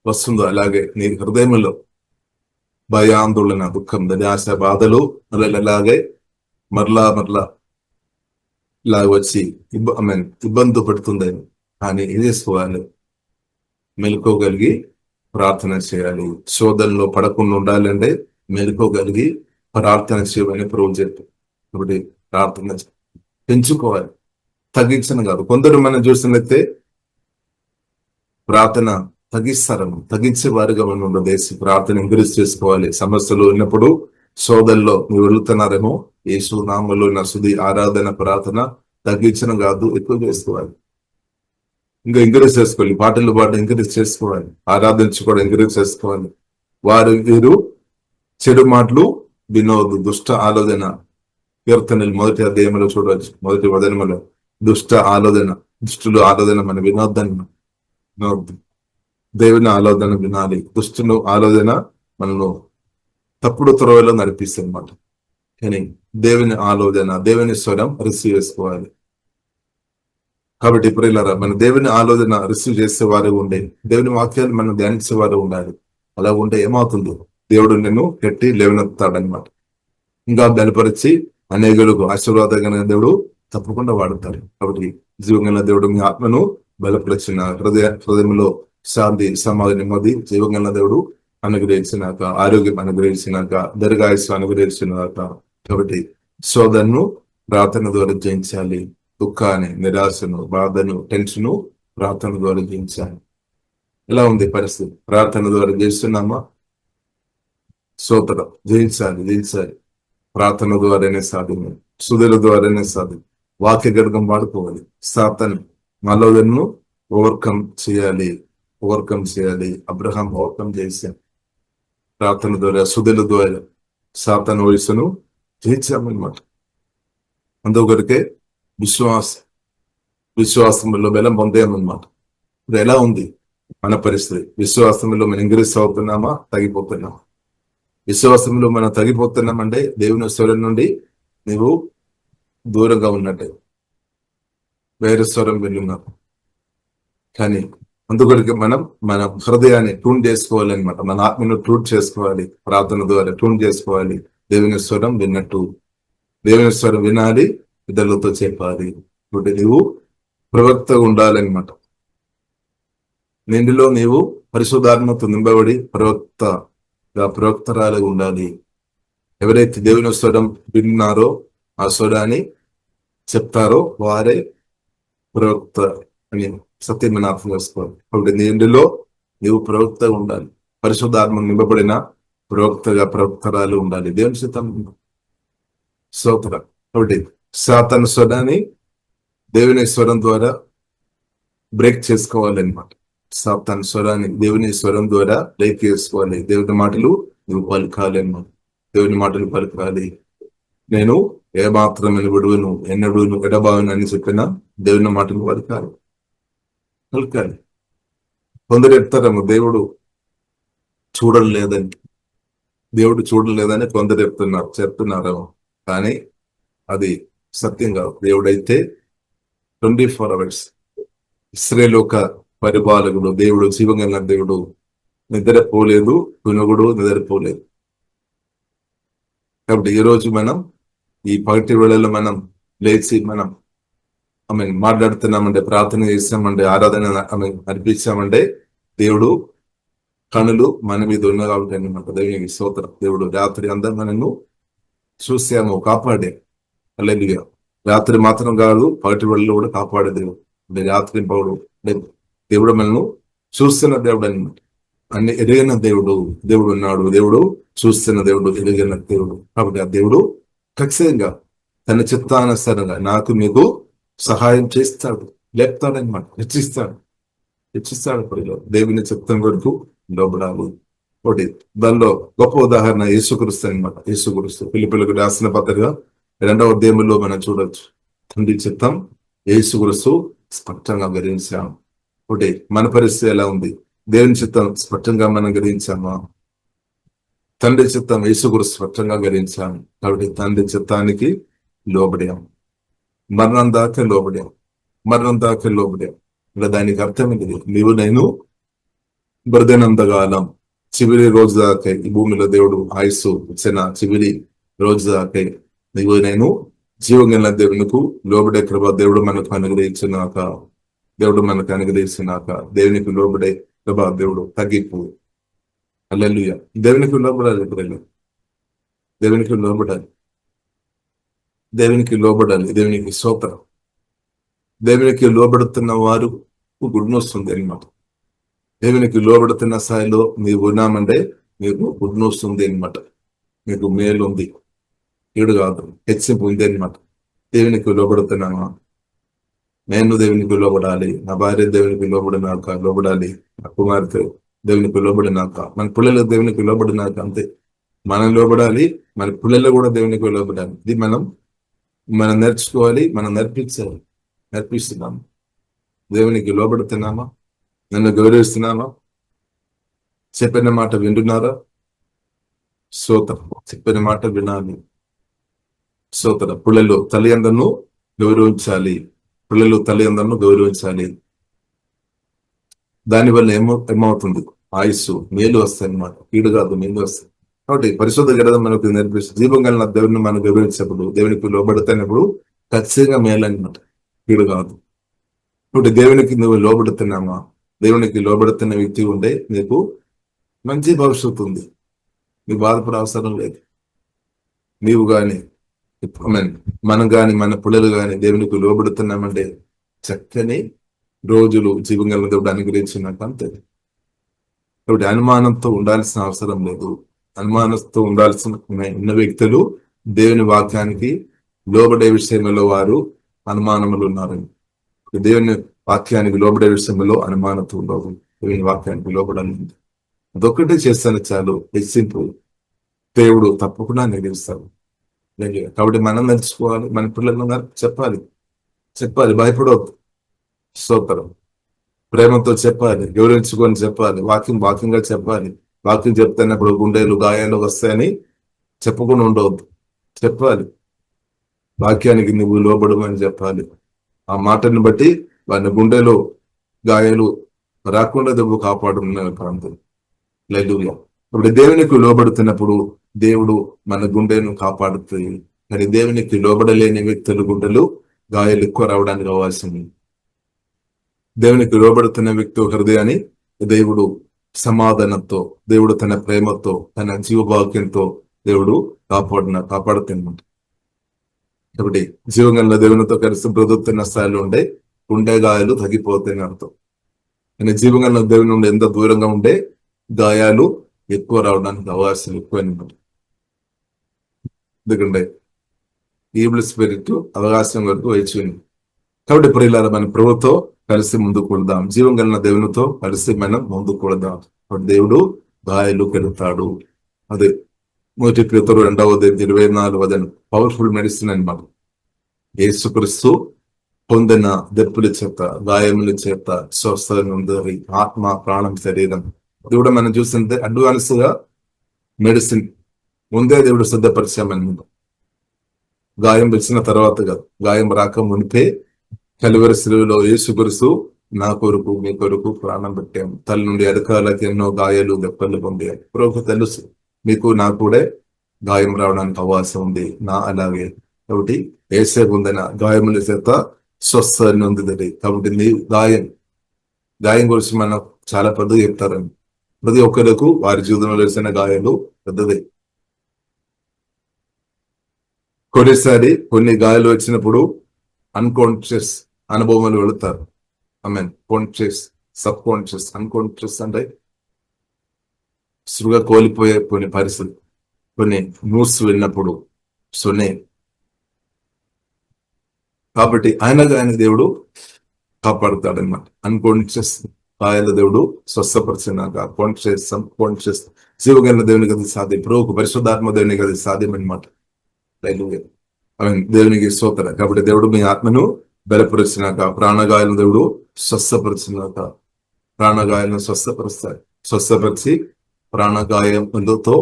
Speaker 2: వస్తుందో అలాగే నీ హృదయంలో భయాందోళన, దుఃఖం, నిరాశ, బాధలు అలలు ఎలాగే మరలా ఇలా వచ్చి ఇబ్బంది పడుతుంది. కానీ ఏం చేసుకోవాలి? మెలుకోగలిగి ప్రార్థన చేయాలి. శోధనలో పడకుండా ఉండాలంటే మెలుకోగలిగి ప్రార్థన చేయమని ప్రభు చెప్పారు. కాబట్టి ప్రార్థన పెంచుకోవాలి, తగ్గించను కాదు. కొందరు మనం చూసినట్లయితే ప్రార్థన తగ్గించే వారిగా మనం ఉండదేసి ప్రార్థన ఎంకరేజ్ చేసుకోవాలి. సమస్యలు ఉన్నప్పుడు శోధనలో మీరు వెళుతున్నారేమో, యేసు నామములో నా స్తుతి, ఆరాధన, ప్రార్థన తగ్గించడం కాదు, ఎక్కువ చేసుకోవాలి. ఇంకా ఎంకరేజ్ చేసుకోవాలి, పాటలు పాట ఎంకరేజ్ చేసుకోవాలి, ఆరాధించుకోవడం ఎంకరేజ్ చేసుకోవాలి. వీరు చెడు మాటలు వినోదు. దుష్ట ఆలోచన. కీర్తనలు 1వ అధ్యాయంలో చూడవచ్చు, 1వ వచనములో దుష్ట ఆలోచన, దుష్టులు ఆలోచన మనం వినొద్దు. దేవుని ఆలోచన వినాలి. దుష్టులు ఆలోచన మనను తప్పుడు త్రోవలో నడిపిస్తుంది అన్నమాట. కానీ దేవుని ఆలోచన, దేవుని స్వరం రిసీవ్ చేసుకోవాలి. కాబట్టి ప్రియులారా, మన దేవుని ఆలోచన రిసీవ్ చేసేవారు ఉండే, దేవుని వాక్యాలు మనం ధ్యానించేవారు ఉండాలి. అలా ఉంటే ఏమవుతుంది? దేవుడు నిన్ను కట్టి లేవనెత్తాడనమాట. ఇంకా బలపరిచి అనేకులకు ఆశీర్వాదకరమైన దేవుడు తప్పకుండా వాడతారు. కాబట్టి జీవంగల దేవుడు మీ ఆత్మను బలపరిచిన, హృదయంలో శాంతి, సమాధానం, నెమ్మది జీవంగల దేవుడు అనుగ్రహించినాక, ఆరోగ్యం అనుగ్రహించినాక, దీర్ఘాయుస్సు అనుగ్రహించినాక. కాబట్టి శోధనను ప్రార్థన ద్వారా జయించాలి. దుఃఖాన్ని, నిరాశను, బాధను, టెన్షను ప్రార్థన ద్వారా జయించాలి. ఎలా ఉంది పరిస్థితి? ప్రార్థన ద్వారా జయిస్తున్నామా? స్తోత్రం. జయించాలి. ప్రార్థన ద్వారానే సాధ్యం, సుధుల ద్వారానే సాధ్యం. వాక్య గర్గం వాడుకోవాలి. సాతాను ఆలోచనను ఓవర్కమ్ చేయాలి. అబ్రహాం ఓవర్కమ్ చేశాను ప్రార్థన ద్వారా, సుధుల ద్వారా సాతాను వయసును జయించామన్నమాట. అందుకొరకే విశ్వాసంలో బలం పొందామన్నమాట. ఇప్పుడు ఎలా ఉంది మన పరిస్థితి? విశ్వాసంలో మనం ఇంగ్రీస్ అవుతున్నామా, తగ్గిపోతున్నామా? విశ్వాసంలో మనం తగ్గిపోతున్నామంటే దేవుని స్వరం నుండి నీవు దూరంగా ఉన్నట్టే, వేరే స్వరం వెళ్ళున్నావు. కానీ అందుకొరకు మనం మన హృదయాన్ని ట్యూన్ చేసుకోవాలన్నమాట. మన ఆత్మను ట్యూన్ చేసుకోవాలి. ప్రార్థన ద్వారా ట్యూన్ చేసుకోవాలి. దేవుని స్వరం విన్నట్టు, దేవుని స్వరం వినాలి, ఇతరులతో చెప్పాలి. ఇప్పుడు నీవు ప్రవక్త ఉండాలన్నమాట. నిండిలో నీవు పరిశుద్ధాత్మతో నింపబడి ప్రవక్తరాలుగా ఉండాలి. ఎవరైతే దేవుని స్వరం విన్నారో, ఆ స్వరాన్ని చెప్తారో వారే ప్రవక్త అని సత్యమైన అర్థం చేసుకోవాలి. కాబట్టి నిండిలో నీవు ప్రవక్త ఉండాలి. పరిశుద్ధాత్మ నింపబడిన ప్రవక్తరాలు ఉండాలి. దేవుని చిత్తం స్తోత్రం. కాబట్టి సాతాను స్వరాన్ని దేవుని స్వరం ద్వారా బ్రేక్ చేసుకోవాలన్నమాట. సాతాను స్వరాన్ని దేవుని స్వరం ద్వారా బ్రేక్ చేసుకోవాలి. దేవుని మాటలు నువ్వు పలకాలి అన్నమాట. దేవుని మాటలు పలకాలి. నేను ఏమాత్రమైన విడువను, ఎన్నడూ ఎడబావను అని చెప్పిన దేవుని మాటలు పలకాలి. కొందరు చెప్తారేమో దేవుడు చూడలేదని కొందరు చెప్తున్నారేమో. కానీ అది సత్యం కాదు. దేవుడైతే 24 hours ఇశ్రాయేలుక పరిపాలకుడు దేవుడు, జీవగల దేవుడు. నిద్రపోలేదు, వినుగుడు నిద్రపోలేదు. కాబట్టి ఈ రోజు మనం ఈ పగటి వేళలో మనం లేచి మనం మాట్లాడుతున్నామంటే, ప్రార్థన చేస్తామంటే, ఆరాధన అర్పించామంటే దేవుడు కనులు మన మీద ఉన్న కాబట్టి అన్నమాట. దేవునికి స్తోత్రం. దేవుడు రాత్రి అంతా మనను చూసాము, కాపాడే. హల్లెలూయా. రాత్రి మాత్రం కాదు, పగటి వేళలో కూడా కాపాడే దేవుడు. రాత్రి పౌడు దేవుడు మనను చూస్తున్న దేవుడు అన్నమాట. అన్ని ఎరిగిన దేవుడు ఉన్నాడు. దేవుడు చూస్తున్న దేవుడు, ఎరిగిన దేవుడు. కాబట్టి ఆ దేవుడు ఖచ్చితంగా తన చిత్తానుసారంగా నాకు మీకు సహాయం చేస్తాడు, లేపుతాడనమాట, హెచ్చిస్తాడు. దేవుని చిత్తం వరకు లోబడాలి. ఒకటి దానిలో గొప్ప ఉదాహరణ యేసుక్రీస్తు అనమాట. యేసుక్రీస్తు ఫిలిప్పీయులకు రాసిన పత్రిక 2వ అధ్యాయంలో మనం చూడొచ్చు. తండ్రి చిత్తం యేసుక్రీస్తు స్పష్టంగా గ్రహించాము. ఒకటి మన పరిస్థితి ఎలా ఉంది? దేవుని చిత్తం స్పష్టంగా మనం గ్రహించామా? తండ్రి చిత్తం యేసుక్రీస్తు స్పష్టంగా గ్రహించాము. కాబట్టి తండ్రి చిత్తానికి లోబడాం. మరణం దాకా లోబడాం. ఇలా దానికి అర్థం ఏంటిది? నీవు నేను బ్రతికినంతకాలం, చివరి రోజు దాకా ఈ భూమిలో దేవుడు ఆయుస్సు ఇచ్చిన చివరి రోజు దాకా నీవు నేను జీవగల దేవునికి లోబడే కృప దేవుడు మనకు అనుగ్రహించినాక, దేవునికి లోబడే కృప దేవుడు తగ్గిపో. హల్లెలూయా. దేవునికి లోబడాలి. దేవునికి స్తోత్రం. దేవునికి లోబడుతున్న వారు గుడ్ను వస్తుంది అనమాట. దేవునికి లోబడుతున్న స్థాయిలో నీవు ఉన్నామంటే నీకు గుడ్ను వస్తుంది అనమాట. నీకు మేలు ఉంది, ఏడు కాదు, హెచ్చింపు ఉంది అనమాట. దేవునికి లోబడుతున్నామా? నేను దేవునికి లోబడాలి, నా భార్య దేవునికి లోబడాలి, నా కుమార్తె దేవునికి లోబడినాక, మన పిల్లలు దేవునికి లోబడినాక అంతే. మనం లోబడాలి, మన పిల్లలు కూడా దేవునికి లోబడాలి. ఇది మనం నేర్చుకోవాలి, మనం నేర్పిస్తున్నాము. దేవునికి లోబడుతున్నామా? నన్ను గౌరవిస్తున్నామా? చెప్పిన మాట వింటున్నారా? స్తోత్రం. చెప్పిన మాట వినాలి. స్తోత్రం. పిల్లలు తల్లిదండ్రులను గౌరవించాలి. దానివల్ల ఏమవుతుంది? ఆయుస్సు, మేలు వస్తాయి అన్నమాట. కీడు కాదు, మేలు వస్తాయి. కాబట్టి పరిశుద్ధ గ్రంథం మనకు నేర్పిస్తుంది, జీవం కలిగిన దేవుడిని మనం గౌరవించినప్పుడు, దేవునికి లోబడుతున్నప్పుడు ఖచ్చితంగా మేలు అన్నమాట, కీడు కాదు. కాబట్టి దేవునికి నువ్వు లోబడుతున్నామా? దేవునికి లోబడుతున్న వ్యక్తి ఉంటే నీకు మంచి భవిష్యత్తు ఉంది. నీకు బాధపడే అవసరం లేదు. నీవు గాని, మనం గాని, మన పిల్లలు గాని దేవునికి లోబడుతున్నామంటే చక్కని రోజులు జీవం కలిగిన దేవుడు అనుగ్రహించినట్టు అంతే. కాబట్టి అనుమానంతో ఉండాల్సిన అవసరం లేదు. అనుమానంతో ఉన్న వ్యక్తులు దేవుని వాక్యానికి లోబడే విషయంలో వారు అనుమానములు ఉన్నారని. దేవుని వాక్యానికి లోబడే విషయంలో అనుమానంతో ఉండవు. దేవుని వాక్యానికి లోబడాలి, అదొక్కటే చేస్తాను చాలు. సింపుల్. దేవుడు తప్పకుండా నెరవేరుస్తాడు. కాబట్టి మనం నేర్చుకోవాలి, మన పిల్లలను చెప్పాలి, భయపడవద్దు. స్తోత్రం. ప్రేమతో చెప్పాలి, గౌరవించుకొని చెప్పాలి, వాక్యంగా చెప్పాలి. వాక్యం చెప్తున్నప్పుడు గుండెలు గాయాలు వస్తాయని చెప్పకుండా ఉండవద్దు, చెప్పాలి. వాక్యానికి నువ్వు లోబడమని చెప్పాలి. ఆ మాటని బట్టి వాని గుండెలో గాయాలు రాకుండా నువ్వు కాపాడుతున్న ప్రాంతం. హల్లెలూయా. ఇప్పుడు దేవునికి లోబడుతున్నప్పుడు దేవుడు మన గుండెను కాపాడుతుంది. కానీ దేవునికి లోబడలేని వ్యక్తుల గుండెలు గాయాలు ఎక్కువ రావడానికి అవకాశం. దేవునికి లోబడుతున్న వ్యక్తి హృదయాన్ని దేవుడు సమాధానంతో, దేవుడు తన ప్రేమతో, తన జీవభాగ్యంతో దేవుడు కాపాడుతున్నమాట. కాబట్టి జీవంగా దేవునితో కలిసి బ్రతుకుతున్న స్థాయిలో ఉండే గుండె గాయాలు తగ్గిపోతాయని అర్థం. కానీ జీవంగా దేవుని నుండి ఎంత దూరంగా ఉండే గాయాలు ఎక్కువ రావడానికి అవకాశం ఎక్కువైనమాట. ఎందుకంటే ఈవిల్ స్పిరిట్ అవకాశం వరకు వేచింది. కాబట్టి ప్రియులారా, మన ప్రభుతో కలిసి ముందుకు వెళదాం. జీవం కలిగిన దేవునితో కలిసి మనం ముందుకు వెళదాం. దేవుడు గాయాలు కలుగుతాడు. అదే 1 Peter 2:24 పవర్ఫుల్ మెడిసిన్ అన్నమాట. యేసుక్రీస్తు పొందిన దెప్పుల చేత, గాయముల చేత స్వస్థత నొంది ఆత్మ, ప్రాణం, శరీరం. అది కూడా మనం చూస్తుంటే అడ్వాన్స్ గా మెడిసిన్ ముందే దేవుడు సిద్ధపరిచామన్నమాట. గాయం వచ్చిన తర్వాత కాదు, గాయం రాక మునిపే కలువరి శిలువలో యేసుక్రీస్తు నా కొరకు, మీ కొరకు ప్రాణం పెట్టాం. తల్లి నుండి అరకాలకి ఎన్నో గాయాలు, దెబ్బలు పొందాయి. ప్రభువుకు తెలుసు మీకు నాకు కూడా గాయం రావడానికి అవకాశం ఉంది. అలాగే కాబట్టి యేసే పొందిన గాయముల చేత స్వస్థత నొందింది. కాబట్టి నీ గాయం గురించి మనం చాలా పెద్దగా చెప్తారని. ప్రతి ఒక్కరికి వారి జీవితంలో వేసిన గాయాలు పెద్దది. కొన్నిసారి కొన్ని గాయాలు వచ్చినప్పుడు అన్కాన్షియస్ అనుభవాలు వెళుతారు. కాన్షియస్, సబ్ కాన్షియస్, అన్కాన్షియస్ అంటే సృగ కోల్పోయే కొన్ని పరిస్థితులు, కొన్ని న్యూస్ విన్నప్పుడు సొనే. కాబట్టి ఆయన దేవుడు కాపాడుతాడన్నమాట. అన్కాన్షియస్ గాయాల దేవుడు స్వస్థపరిచినాక కాన్షియస్, సబ్ కాన్షియస్ జీవగల దేవునికి అది సాధ్యం. ప్రభువుకు పరిశుద్ధాత్మ దేవునికి అది సాధ్యం అనమాట. దేవునికి స్తోత్రం. కాబట్టి దేవుడు మీ ఆత్మను బలపరిచినాక, ప్రాణగాయాలను దేవుడు స్వస్థపరిచినాక, ప్రాణగాయాలను స్వస్థపరిచి ప్రాణగాయంతో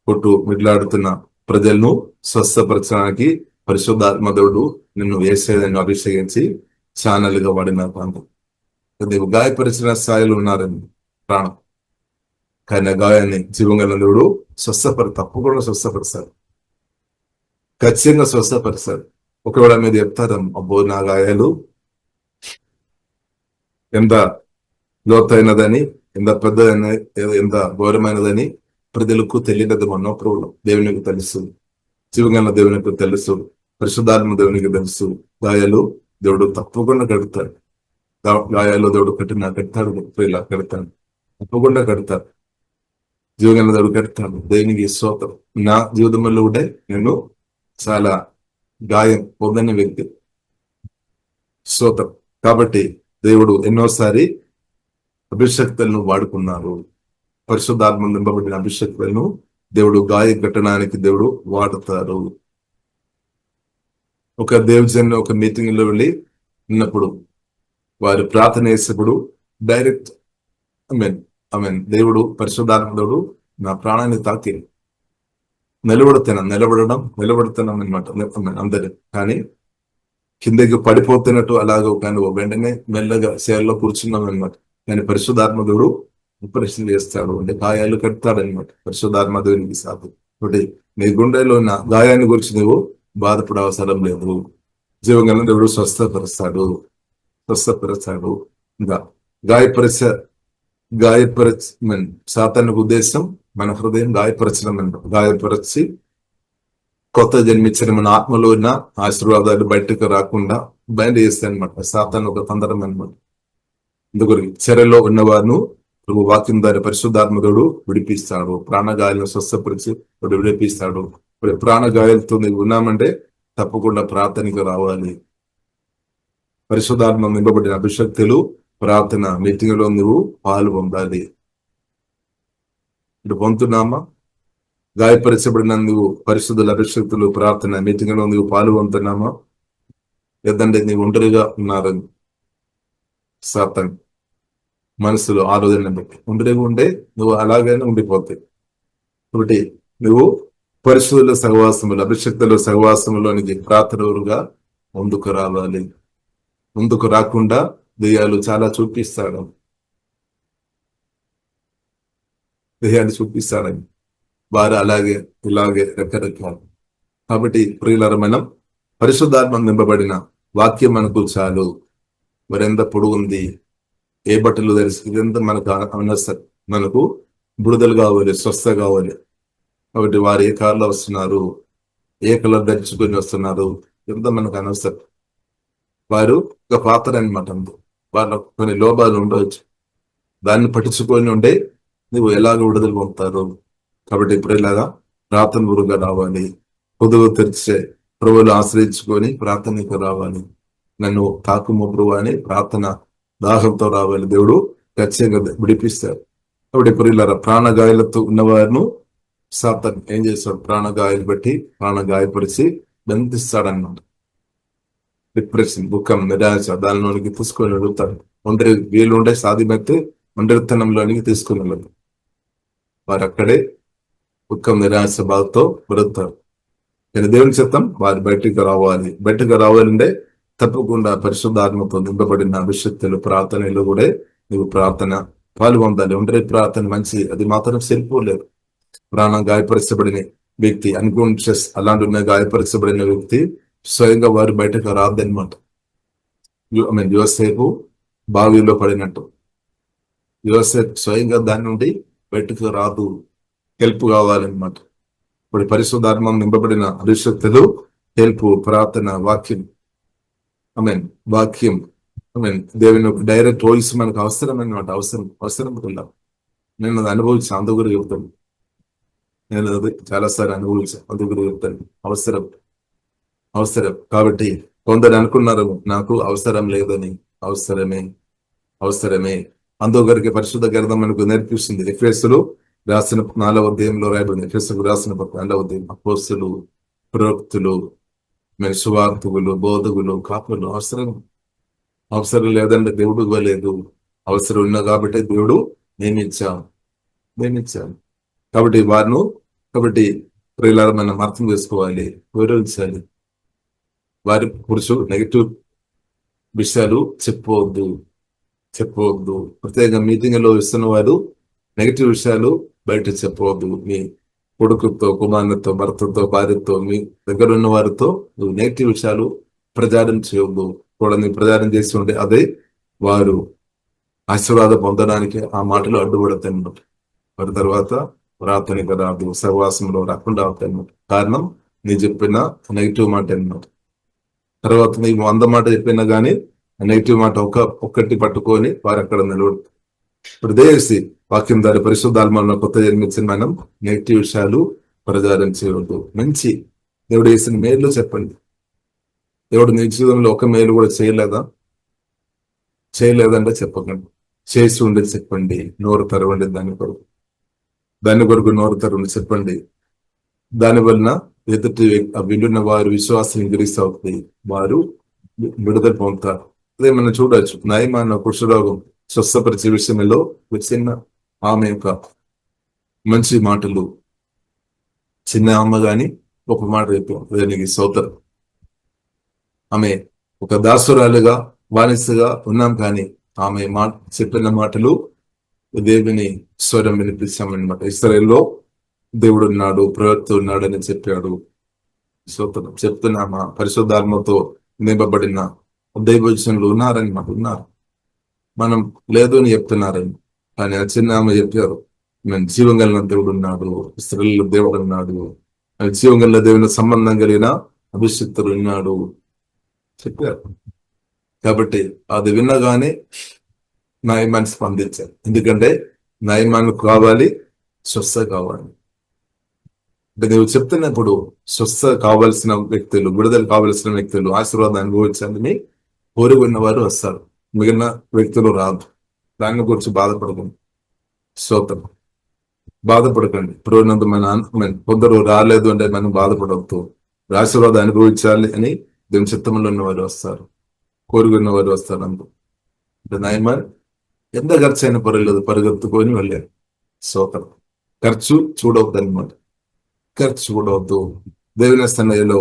Speaker 2: కొట్టు మిట్లాడుతున్న ప్రజలను స్వస్థపరచడానికి పరిశుద్ధాత్మ దేవుడు నిన్ను వేసేదని అభిషేకించి ఛానల్గా వాడిన ప్రాంతం. నీవు గాయపరిచిన స్థాయిలో ఉన్నారని ప్రాణం, కానీ గాయాన్ని జీవంగల దేవుడు తప్పకుండా స్వస్థపరుస్తాడు, ఖచ్చితంగా స్వస్థపరుస్తాడు. ఒకవేళ మీరు చెప్తారు, అబ్బో నా గాయాలు ఎంత లోతైనదని, ఎంత పెద్దదని, ఎంత ఘోరమైనదని ప్రజలకు తెలియదు. మనోప్రభు దేవునికి తెలుసు, జీవంగల దేవునికి తెలుసు, పరిశుద్ధాత్మ దేవునికి తెలుసు. గాయాలు దేవుడు తప్పకుండా కడతాడు. గాయాలు దేవుడు కడతాడు, తప్పకుండా కడతాడు. జీవంగల దేవుడు కడతాడు. దేవునికి స్తోత్రం. నా జీవితంలో కూడా నేను చాలా గాయం పొందని వ్యక్తి, స్తోత్రం. కాబట్టి దేవుడు ఎన్నోసారి అభిషక్తులను వాడుకున్నారు. పరిశుద్ధాత్మ నింపబడిన అభిషక్తులను దేవుడు గాయ కట్టడానికి దేవుడు వాడుతారు. ఒక దేవజన్ ఒక మీటింగ్ లో వెళ్ళి ఉన్నప్పుడు వారు ప్రార్థన చేసేప్పుడు డైరెక్ట్ దేవుడు పరిశుద్ధాత్మ దేవుడు నా ప్రాణాన్ని తాకి నిలబడుతున్నాం అనమాట అందరు. కానీ కిందకి పడిపోతున్నట్టు అలాగో కానీ వెంటనే మెల్లగా సేవలో కూర్చున్నాం అనమాట. కానీ పరిశుద్ధాత్మ దేవుడు ఆపరేషన్ చేస్తాడు, అంటే గాయాలు కడతాడు అనమాట. పరిశుద్ధాత్మ దేవునికి సాధు. ఒకటి నీ గుండెలో ఉన్న గాయాన్ని గురించి నువ్వు బాధపడే అవసరం లేదు. జీవగలను దేవుడు స్వస్థపరుస్తాడు. ఇంకా సాతానుకు ఉద్దేశం మన హృదయం గాయపరచడం అనమాట. గాయపరచి కొత్త జన్మించిన మన ఆత్మలో ఉన్న ఆశీర్వాదాలు బయటకు రాకుండా బయట చేస్తాయి అనమాట. సాతాను ఒక తొందరం అనమాట. అందుకని చెరలో ఉన్నవారును వాక్యం ద్వారా పరిశుద్ధాత్మకుడు విడిపిస్తాడు. ప్రాణగాయాలను స్వస్థపరిచి విడిపిస్తాడు. ప్రాణగాయాలతో నువ్వు ఉన్నామంటే తప్పకుండా ప్రార్థనకు రావాలి. పరిశుద్ధాత్మ నింపబడిన అభిషక్తులు ప్రార్థన మీటింగ్ లో నువ్వు పాలు పొందాలి. ఇప్పుడు పొందుతున్నామా? గాయపరచబడిన నువ్వు పరిశుద్ధుల అభిషక్తులు ప్రార్థన మీటింగ్ లో నువ్వు పాలు పొందుతున్నామా? లేదంటే నీవు ఒంటరిగా ఉన్నారని సాతాను మనసులో ఆలోచన బట్టి ఒంటరిగా ఉంటే నువ్వు అలాగైనా ఉండిపోతాయి. కాబట్టి నువ్వు పరిశుద్ధుల సహవాసములు అభిషక్తుల సహవాసములోనికి ప్రార్థనగా ముందుకు రావాలి. ముందుకు రాకుండా దెయ్యాలు చాలా చూపిస్తాడు. దెయ్యాలు చూపిస్తాడని వారు అలాగే ఇలాగే రకరకాలు. కాబట్టి ప్రియులారా, మనం పరిశుద్ధాత్మ నింపబడిన వాక్యం మనకు చాలు. మరెంత పొడుగు ఉంది, ఏ బట్టలు తెలిసి ఇదంతా మనకు అనవసరం. మనకు బుడదలు కావాలి, స్వస్థ కావాలి. కాబట్టి వారు ఏ కార్లో వస్తున్నారు, ఏ కలర్ ధరించుకొని వస్తున్నారు, ఇదంతా మనకు అనవసరం. వారు ఒక పాత్ర అనమాట. వాళ్ళ కొన్ని లోపాలు ఉండవచ్చు, దాన్ని పట్టించుకొని ఉంటే నువ్వు ఎలాగ విడుదల పొందుతారు. కాబట్టి ఇప్పుడు ఇలాగా ప్రార్థన గురుగా రావాలి. పొదువు తెరిచే ప్రభువులు ఆశ్రయించుకొని ప్రార్థనకు రావాలి. నన్ను తాకుము ప్రభు అని ప్రార్థన దాహంతో రావాలి. దేవుడు ఖచ్చితంగా విడిపిస్తాడు. కాబట్టి ఇప్పుడు ఇలా ప్రాణగాయాలతో ఉన్నవారిను సాతాను ఏం చేస్తాడు? ప్రాణగాయాలు బట్టి ప్రాణగాయపరిచి బంధిస్తాడన్నమాట. డిప్రెషన్, దుఃఖం, నిరాశ దానిలోనికి తీసుకొని వెళ్తారు. ఒంటరి వీళ్ళు ఉండే సాధ్యమైతే ఒంటరితనంలోనికి తీసుకుని వెళ్ళదు. వారు అక్కడే దుఃఖం, నిరాశ, బాధతో బ్రతుకుతారు. నేను దేవుని చిత్తం వారు బయటకు రావాలి. బయటకు రావాలంటే తప్పకుండా పరిశుద్ధాత్మతో నింపబడిన అభిషక్తులు ప్రార్థనలు కూడా నువ్వు ప్రార్థన పాల్గొందాలి. ఒంటరి ప్రార్థన మంచి, అది మాత్రం సరిపోలేదు. ప్రాణం గాయపరచబడిన వ్యక్తి, అన్కాన్షియస్ అలాంటి గాయపరచబడిన వ్యక్తి స్వయంగా వారు బయటకు రాదనమాట. యోసేపు బావిలో పడినట్టు యోసేపు స్వయంగా దాని నుండి బయటకు రాదు, హెల్ప్ కావాలన్నమాట. ఇప్పుడు పరిశుద్ధాత్మ నింపబడిన అభిషక్తులు హెల్ప్, ప్రార్థన, వాక్యం వాక్యం దేవుని డైరెక్ట్ వాయిస్ మనకు అవసరం అనమాట. అవసరం కూడా నేను అది అనుభవించాను, అందుగురు చెప్తాను. నేను అది చాలాసార్లు అనుభవించాను, అందుగురు చెప్తాను. అవసరం కాబట్టి కొందరు అనుకున్నారు నాకు అవసరం లేదని. అవసరమే. అందుగరికి పరిశుద్ధ గ్రంథం మనకు నేర్పిస్తుంది. ఎఫెసీయులు రాసిన 4వ అధ్యాయంలో రాయబడింది. ఎఫెసీయులకు రాసిన 4వ అధ్యాయం అపోస్తలులు, ప్రవక్తలు, సువార్తికులు, బోధకులు, కాపులు అవసరం లేదంటే దేవుడు ఇవ్వలేదు. అవసరం ఉన్నా కాబట్టి దేవుడు నియమించాను. కాబట్టి ప్రియులారా, మనం అర్థం చేసుకోవాలి, వివరించాలి. వారి పురుషు నెగిటివ్ విషయాలు చెప్పవద్దు. ప్రత్యేక మీటింగ్ లో ఇస్తున్న వారు నెగిటివ్ విషయాలు బయట చెప్పవద్దు. మీ కొడుకుతో, కుమారునితో, భర్తతో, భార్యతో, మీ దగ్గర ఉన్న వారితో నువ్వు నెగిటివ్ విషయాలు ప్రచారం చేయవద్దు. కూడా నీ ప్రచారం చేసి ఉంటే అదే వారు ఆశీర్వాదం పొందడానికి ఆ మాటలు అడ్డుపడతాయి. వారి తర్వాత ప్రార్థనకు రాదు, సహవాసంలో రాకుండా అవుతాయి. కారణం నీ చెప్పిన నెగిటివ్ మాట అన్నమాట. తర్వాత నీకు 100 మాట చెప్పినా కానీ నెగిటివ్ మాట ఒక్కటి పట్టుకొని వారు అక్కడ నిలబడు. ఇప్పుడు దేశి వాక్యం ద్వారా పరిశుద్ధాత్మలో కొత్త జన్మించిన మనం నెగిటివ్ విషయాలు ప్రచారం చేయవద్దు. మంచి దేవుడు చేసిన మేలు చెప్పండి. దేవుడు నీ జీవితంలో ఒక మేలు కూడా చేయలేదంటే చెప్పకండి. చేసి ఉండి చెప్పండి, నోరు తెరవండి దాని కొరకు నోరు తెరవండి చెప్పండి. దాని వలన ఎదుటి వింటున్న వారు విశ్వాసం ఇంక్రీస్ అవుతుంది, వారు విడుదల పొందుతారు. అదే మనం చూడవచ్చు, నయమాన కుష్ఠరోగం స్వస్థపరిచే విషయంలో చిన్న ఆమె యొక్క మంచి మాటలు, చిన్న అమ్మ గాని ఒక మాట దానికి సోదరు. ఆమె ఒక దాసురాలుగా బానిసగా ఉన్నాం, కానీ ఆమె చెప్పిన మాటలు దేవుని స్వరం వినిపించామన్నమాట. ఇశ్రాయేలులో దేవుడు ఉన్నాడు, ప్రవక్త ఉన్నాడు అని చెప్పాడు. సోదరం చెప్తున్నామా? పరిశుద్ధాత్మతో నింపబడిన దైవజనులు ఉన్నారని మాకు ఉన్నారు. మనం లేదు అని చెప్తున్నారని, కానీ ఆ చిన్న ఆమె చెప్పారు, మేము జీవం కలిగిన దేవుడు ఉన్నాడు, ఇశ్రాయేలు దేవుడు ఉన్నాడు, జీవం కలిగిన దేవుని సంబంధం కలిగిన అభిషిక్తుడు ఉన్నాడు చెప్పారు. కాబట్టి అది విన్నగానే నయమాన్ని స్పందించారు. ఎందుకంటే నయమానికి కావాలి, స్వస్థ కావాలి. అంటే నువ్వు చెప్తున్నప్పుడు స్వస్థ కావాల్సిన వ్యక్తులు, విడుదల కావలసిన వ్యక్తులు, ఆశీర్వాదం అనుభవించాలని కోరుకున్న వారు వస్తారు, మిగిలిన వ్యక్తులు రాదు. దాని గురించి బాధపడకండి, స్తోత్రం. బాధపడకండి. పురోనందు కొందరు రాలేదు అంటే మనం బాధపడవద్దు. ఆశీర్వాదం అనుభవించాలి అని దేవుని చిత్తంలో ఉన్న వారు వస్తారు, కోరుకున్న వారు వస్తారు. అంటే నయమాన్ ఎంత ఖర్చు అయినా పర్వాలేదు, పరిగెత్తుకొని వెళ్ళారు. స్తోత్రం. ఖర్చు చూడవద్దు అనమాట, ఖర్చు చూడవద్దు. దేవుని సన్నిధిలో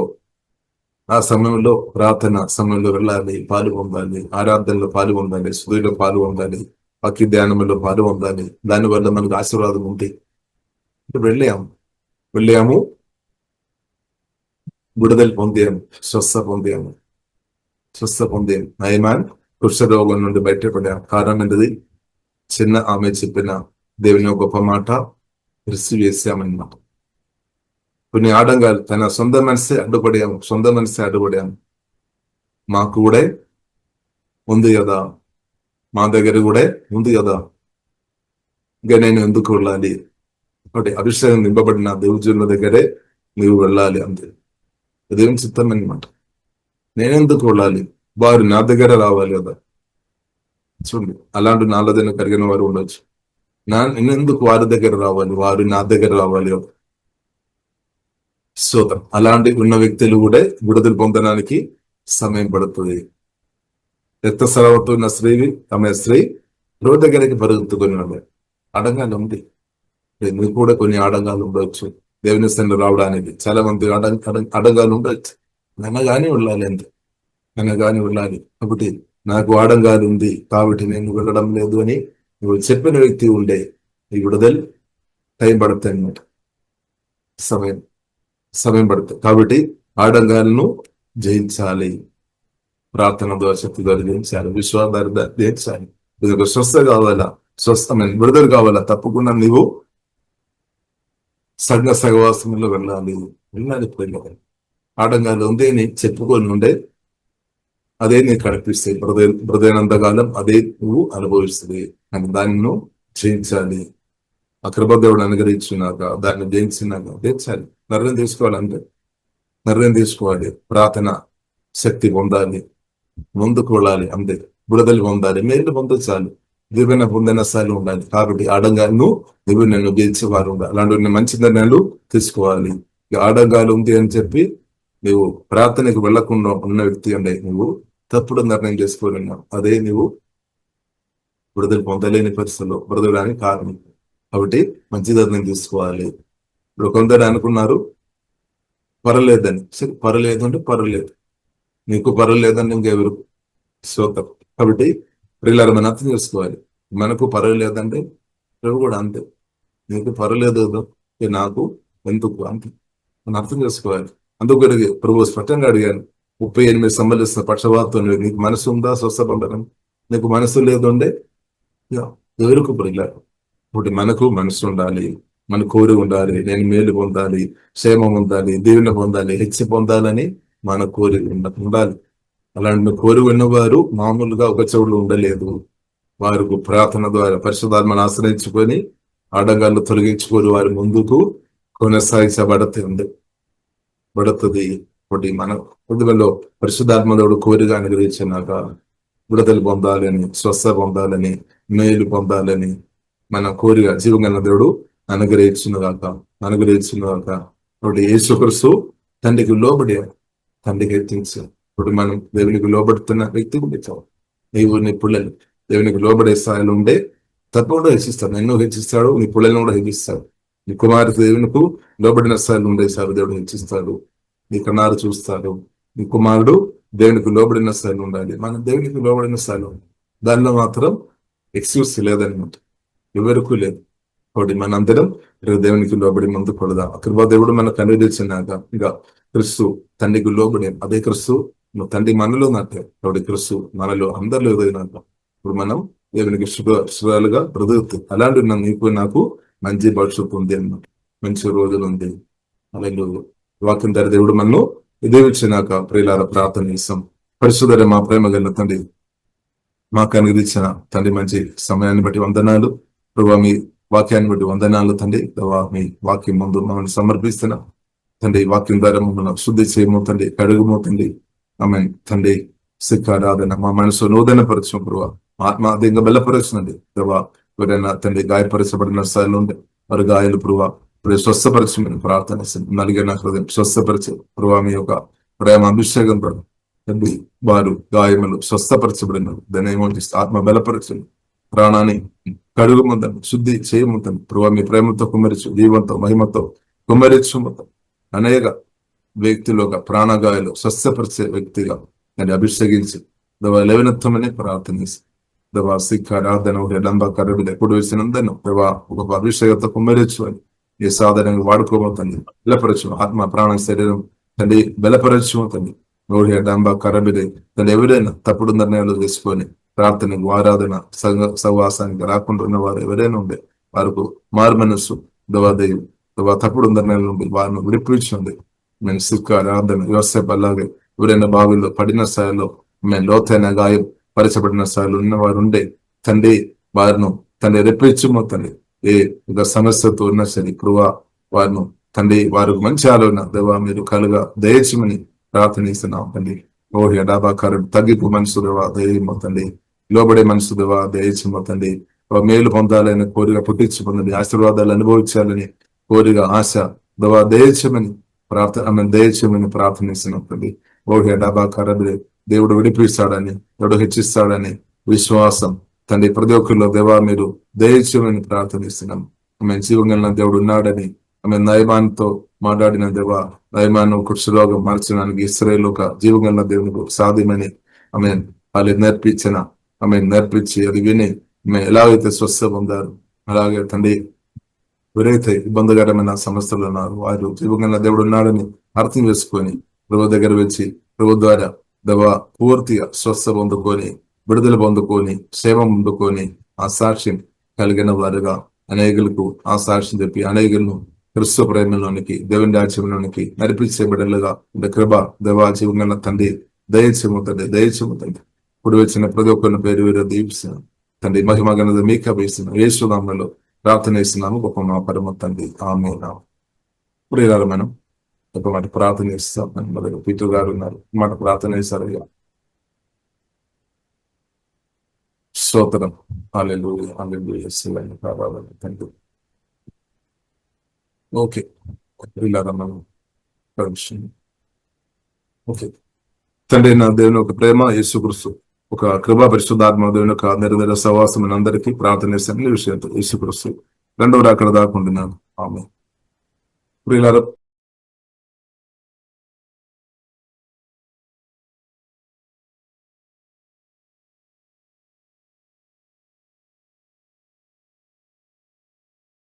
Speaker 2: ఆ సమయంలో, ప్రార్థన సమయంలో వెళ్ళాలి, పాలు పొందాలి, ఆరాధనలో పాలు పొందాలి, స్తుతిలో పాలు పొందాలి, వాక్య ధ్యానంలో పాలు పొందాలి. దానివల్ల మనకు ఆశీర్వాదం ఉంది. వెళ్ళాము, విడుదల పొందాము, స్వస్థ పొందాము. నయమాన్ కుష్ఠరోగం నుండి బయటపడాము. కారణం ఏంటిది? చిన్న ఆమె చెప్పిన దేవుని గొప్ప మాట రిసీవ్ చేశామన్నమాట. కొన్ని ఆడంగాలు తన సొంత మనసే అడ్డుపడాము. మాకు కూడా ఉంది కదా, మా దగ్గర కూడా ఉంది కదా, ఇంకా నేను ఎందుకు వెళ్ళాలి? ఒకటి అభిషేకం నింపబడిన దేవుజనుల దగ్గరే నీవు వెళ్ళాలి, అంతే. అదేం చిత్తం అనమాట. నేనెందుకు వెళ్ళాలి? వారు నా దగ్గర రావాలి కదా. చూడండి, అలాంటి నాలదైన కలిగిన వారు ఉండొచ్చు. నేనెందుకు వారి దగ్గర రావాలి? వారు నా దగ్గర రావాలి కదా. స్తోత్రం. అలాంటి ఉన్న వ్యక్తులు కూడా విడుదల పొందడానికి సమయం పడుతుంది. రక్తస్రావంతో ఉన్న ఆమె స్త్రీ రోడ్డు దగ్గరికి పరుగుతుకొని వెళ్ళాలి. ఆడంగాలు ఉంది, మీకు కూడా కొన్ని ఆడంగాలు ఉండవచ్చు. దేవుని స్థానంలో రావడానికి చాలా మంది ఆడంగాలు ఉండొచ్చు. నన్నగానే వెళ్ళాలి, అంతే, నన్నగానే వెళ్ళాలి. కాబట్టి నాకు ఆడంగాలు ఉంది కాబట్టి నేను వెళ్ళడం లేదు అని నువ్వు చెప్పిన వ్యక్తి ఉండే ఈ విడుదల టైం పడుతుంది అన్నమాట, సమయం పడుతుంది. కాబట్టి ఆడంగాలను జయించాలి, ప్రార్థన ద్వారా, శక్తి ద్వారా జయించాలి, విశ్వాస ద్వారా జయించాలి. నీకు స్వస్థ కావాలా, స్వస్థమైన విడుదల కావాలా, తప్పకుండా నీవు సహవాసంలో వెళ్ళాలి. ఆడంగాలు ఉంది అని చెప్పుకొని ఉండే అదే నీకు కనిపిస్తుంది. హృదయనంతకాలం అదే నువ్వు అనుభవిస్తుంది. అని దాన్ని జయించాలి. ఆ కృపదేవుడు అనుగ్రహించినాక దాన్ని జయించాలి. నిర్ణయం తీసుకోవాలి. ప్రార్థన శక్తి పొందాలి, ముందుకు వెళ్ళాలి, అంతే. విడుదల పొందాలి, మేలు పొందచాలి, దీవెన పొందిన స్థాయిలో ఉండాలి. కాబట్టి ఆడంగాలను నువ్వు నన్ను గెలిచేవారు ఉండాలి. అలాంటి మంచి నిర్ణయాలు తీసుకోవాలి. ఆడంగాలు ఉంది అని చెప్పి నువ్వు ప్రార్థనకు వెళ్లకుండా ఉన్న వ్యక్తి అంటే నువ్వు తప్పుడు నిర్ణయం చేసుకోలేన్నావు. అదే నువ్వు విడుదల పొందలేని పరిస్థితుల్లో బ్రతకడానికి కారణం. కాబట్టి మంచి నిర్ణయం తీసుకోవాలి. ఇప్పుడు కొందరు అనుకున్నారు పర్లేదని. సరే, పర్లేదు అంటే పర్లేదు, నీకు పర్లేదని ఇంకెవరు శ్రోతం. కాబట్టి ప్రియులారా, మనం అర్థం చేసుకోవాలి. మనకు పర్వాలేదంటే ప్రభు కూడా అంతే, నీకు పర్వాలేదు నాకు ఎందుకు, అంతే మనం అర్థం చేసుకోవాలి. అందుకు ప్రభు స్పష్టంగా అడిగాను, 38 సంబంధిస్తున్న పక్షవాతం నీకు మనసు ఉందా స్వస్థ పొందడం? నీకు మనసు లేదు అంటే ఎవరికి ప్రియులారా. ఇప్పుడు మనకు మనసు ఉండాలి, మన కోరి ఉండాలి, నేను మేలు పొందాలి, క్షేమం పొందాలి, దీవెన పొందాలి, హెచ్చి పొందాలని మన కోరి ఉండాలి. అలాంటి కోరి ఉన్నవారు మామూలుగా ఒక చోటు ఉండలేదు. వారికి ప్రార్థన ద్వారా పరిశుద్ధాత్మను ఆశ్రయించుకొని ఆడంగాళ్ళు తొలగించుకొని వారి ముందుకు కొనసాగించబడుతుంది. ఒకటి మన హృదయంలో పరిశుద్ధాత్మదోడు కోరిగా అనుగ్రహించినాక విడుదల పొందాలని, స్వస్థ పొందాలని, మేలు పొందాలని మన కోరిక జీవంగల దేవుడు అనుగ్రహించుగాక. కాబట్టి యేసుక్రీస్తు తండ్రికి లోబడి తండ్రికి హెచ్చించాం. ఇప్పుడు మనం దేవునికి లోబడుతున్న వ్యక్తి గురించాం. నీవు నీ పిల్లలు దేవునికి లోబడే స్థాయిలో ఉండే తప్పకుండా హెచ్చిస్తాడు. నిన్ను హెచ్చిస్తాడు, నీ పిల్లలను కూడా హెచ్చిస్తాడు. నీ కుమారుడు దేవునికి లోబడిన స్థాయిలో ఉండేసారు దేవుడు హెచ్చిస్తాడు. నీ కన్నారు చూస్తాడు. నీ కుమారుడు దేవునికి లోబడిన స్థాయిలో ఉండాలి. మనం దేవునికి లోబడిన స్థాయిలో ఉండాలి. దానిలో మాత్రం ఎక్స్క్యూజ్ లేదనమాట, ఎవరికి లేదు. కాబట్టి మనందరం దేవునికి లోబడి ముందు కొడదాం. కృపా దేవుడు మనకు అనుగ్రహించినాక ఇక క్రిస్తు తండ్రికి లోబడి అదే క్రిస్తు నువ్వు తండ్రి మనలో నాటే. కాబట్టి క్రిస్తు మనలో అందరిలో ఎదిగినాక ఇప్పుడు మనం దేవునికి శుభాలుగా బ్రతుకుతూ అలాంటి నీకు నాకు మంచి భవిష్యత్తు ఉంది అన్నమాట, మంచి రోజులు ఉంది. అలాగే వాక్యం ధర దేవుడు మనలో ఎదిగించినాక ప్రియులారా ప్రార్థన చేస్తాం. పరిశుద్ధ మా ప్రేమ గల తండ్రి, మాకు అనుగ్రహించిన తండ్రి మంచి సమయాన్ని బట్టి వందనాలు ప్రభావ. మీ వాక్యాన్ని బట్టి వందనాలు తండ్రి. మీ వాక్యం ముందు మమ్మల్ని సమర్పిస్తున్నా తండ్రి. వాక్యం ద్వారా మమ్మల్ని శుద్ధి చేయమో తండ్రి, కడుగుమో తండ్రి. ఆమె తండ్రి శిఖారాధన మా మనసు నూతన పరచం ప్రభావ, ఆత్మ అధికంగా బలపరచునండి ప్రభావ. ఎవరైనా తండ్రి గాయపరచబడిన స్థాయిలో ఉండే వారి గాయాలు ప్రభావ ఇప్పుడు స్వస్థపరచమని ప్రార్థన నలిగిన హృదయం స్వస్థపరిచే ప్రభావ. మీ యొక్క ప్రేమ అభిషేకం ప్రభావ తండ్రి వారు గాయములు స్వస్థపరచబడిన దాన్ని ఆత్మ బలపరచండి, ప్రాణాన్ని కడుగుమందని శుద్ధి చేయమందని ప్రభావ. మీ ప్రేమతో కుమ్మరించు, జీవంతో మహిమతో కుమ్మరించమంత అనేక వ్యక్తులుగా ప్రాణగాయాలు స్వస్థపరిచే వ్యక్తిగా దాన్ని అభిషేకించి లేవనెత్తమని ప్రార్థనిసి దవా సిఖారాధన ఎడంబ కరబిల ఎప్పుడు వేసినందను దవా ఒక అభిషేకంతో కుమ్మరించు అని ఈ సాధనంగా వాడుకోబోతుంది. బలపరచు ఆత్మ ప్రాణ శరీరం తండ్రి బలపరచు తండ్రి. నోడి ఎడంబ కరబిలే తండ్రి ఎవరైనా తప్పుడు నిర్ణయాలు చేసుకొని ప్రార్థనకు ఆరాధన సహవాసానికి రాకుండా ఉన్న వారు ఎవరైనా ఉండే వారికి మారు మనస్సు దవాదేవి దవా తప్పుడు నిర్ణయాల నుండి వారిని విడిపించండి. మేము సిక్క ఆరాధన వ్యవస్థ అలాగే ఎవరైనా బావిలో పడిన స్థాయిలో మేము లోతైన గాయం పరచబడిన స్థాయిలో ఉన్నవారు ఉండే తండ్రి వారిను తండ్రి రెప్పించుమో తండ్రి. ఏ ఒక సమస్యతో ఉన్నా సరే కృవా వారిను తండ్రి వారికి మంచి ఆలోచన దేవా మీరు కలుగా దయచేయమని ప్రార్థనిస్తున్నాం తండ్రి. ఓహి డాబాకారుడు తగ్గిపు మనసు దేవా దయమో తండ్రి, లోబడే మనసు దేవా దయచేమో తండ్రి. మేలు పొందాలని కోరిక పుట్టించు పొందండి, ఆశీర్వాదాలు అనుభవించాలని కోరిక ఆశ దేవా దయచేయమని దయచేయమని ప్రార్థనిస్తున్నాం తండ్రి. ఓహి డాబాకారుడు దేవుడు విడిపిస్తాడని, దేవుడు హెచ్చిస్తాడని విశ్వాసం తండ్రి ప్రతి ఒక్కరిలో దేవా మీరు దయచేయమని ప్రార్థనిస్తున్నాం. ఆమె జీవంగల దేవుడు ఉన్నాడని ఆమె నయమాన్తో మాట్లాడిన దేవా, నయమాను కుష్ఠరోగం మార్చడానికి ఇశ్రాయేలు ఒక జీవంగల దేవునికి సాధ్యమని ఆమె వాళ్ళు నేర్పించి అది విని ఆమె ఎలాగైతే స్వస్థ పొందారు అలాగే తండ్రి ఎవరైతే ఇబ్బందికరమైన సమస్యలు ఉన్నారు వారు జీవంగల దేవుడు ఉన్నాడని అర్థం చేసుకొని ప్రభు దగ్గర వచ్చి ప్రభు ద్వారా దేవా పూర్తిగా స్వస్థ పొందుకొని విడుదల పొందుకొని సేవ పొందుకొని ఆ సాక్ష్యం కలిగిన వారుగా అనేకులకు ఆ సాక్ష్యం చెప్పి అనేకులను క్రిస్తు ప్రేమలోనికి దేవుని రాజ్యంలోనికి నడిపించే బిడ్డలుగా కృప దేవా జీవంగల తండ్రి దయచేముతండి. ఇప్పుడు వచ్చిన ప్రతి ఒక్కరిని పేరు వేరు దీపిస్తున్నాం తండ్రి. మహిమ గణత మీకు అభిస్తున్నాం. యేసునామములో ప్రార్థన చేస్తున్నాము గొప్ప మా పరమ తండ్రి, ఆమేన్. ఇప్పుడు ఇలా మనం ఒక మాట ప్రార్థన చేస్తాం. మన పీటర్ గారు ఉన్నారు, మాట ప్రార్థన చేస్తారు. స్తోత్రం, హల్లెలూయా, హల్లెలూయా, యేసువైన ప్రభావం తండ్రి. ఓకే, ఇలా మనం ఓకే తండ్రి నా దేవుని ఒక ప్రేమ యేసుక్రీస్తు ఒక కృపా పరిశుద్ధాత్మ దేవుని యొక్క నిరంతర సహవాసం అందరికీ ప్రార్థన చేస్తాను. ఈ విషయంతో యేసుక్రీస్తు రెండవ రాకడ దాకా ఉంటున్నాను. ఆమేన్.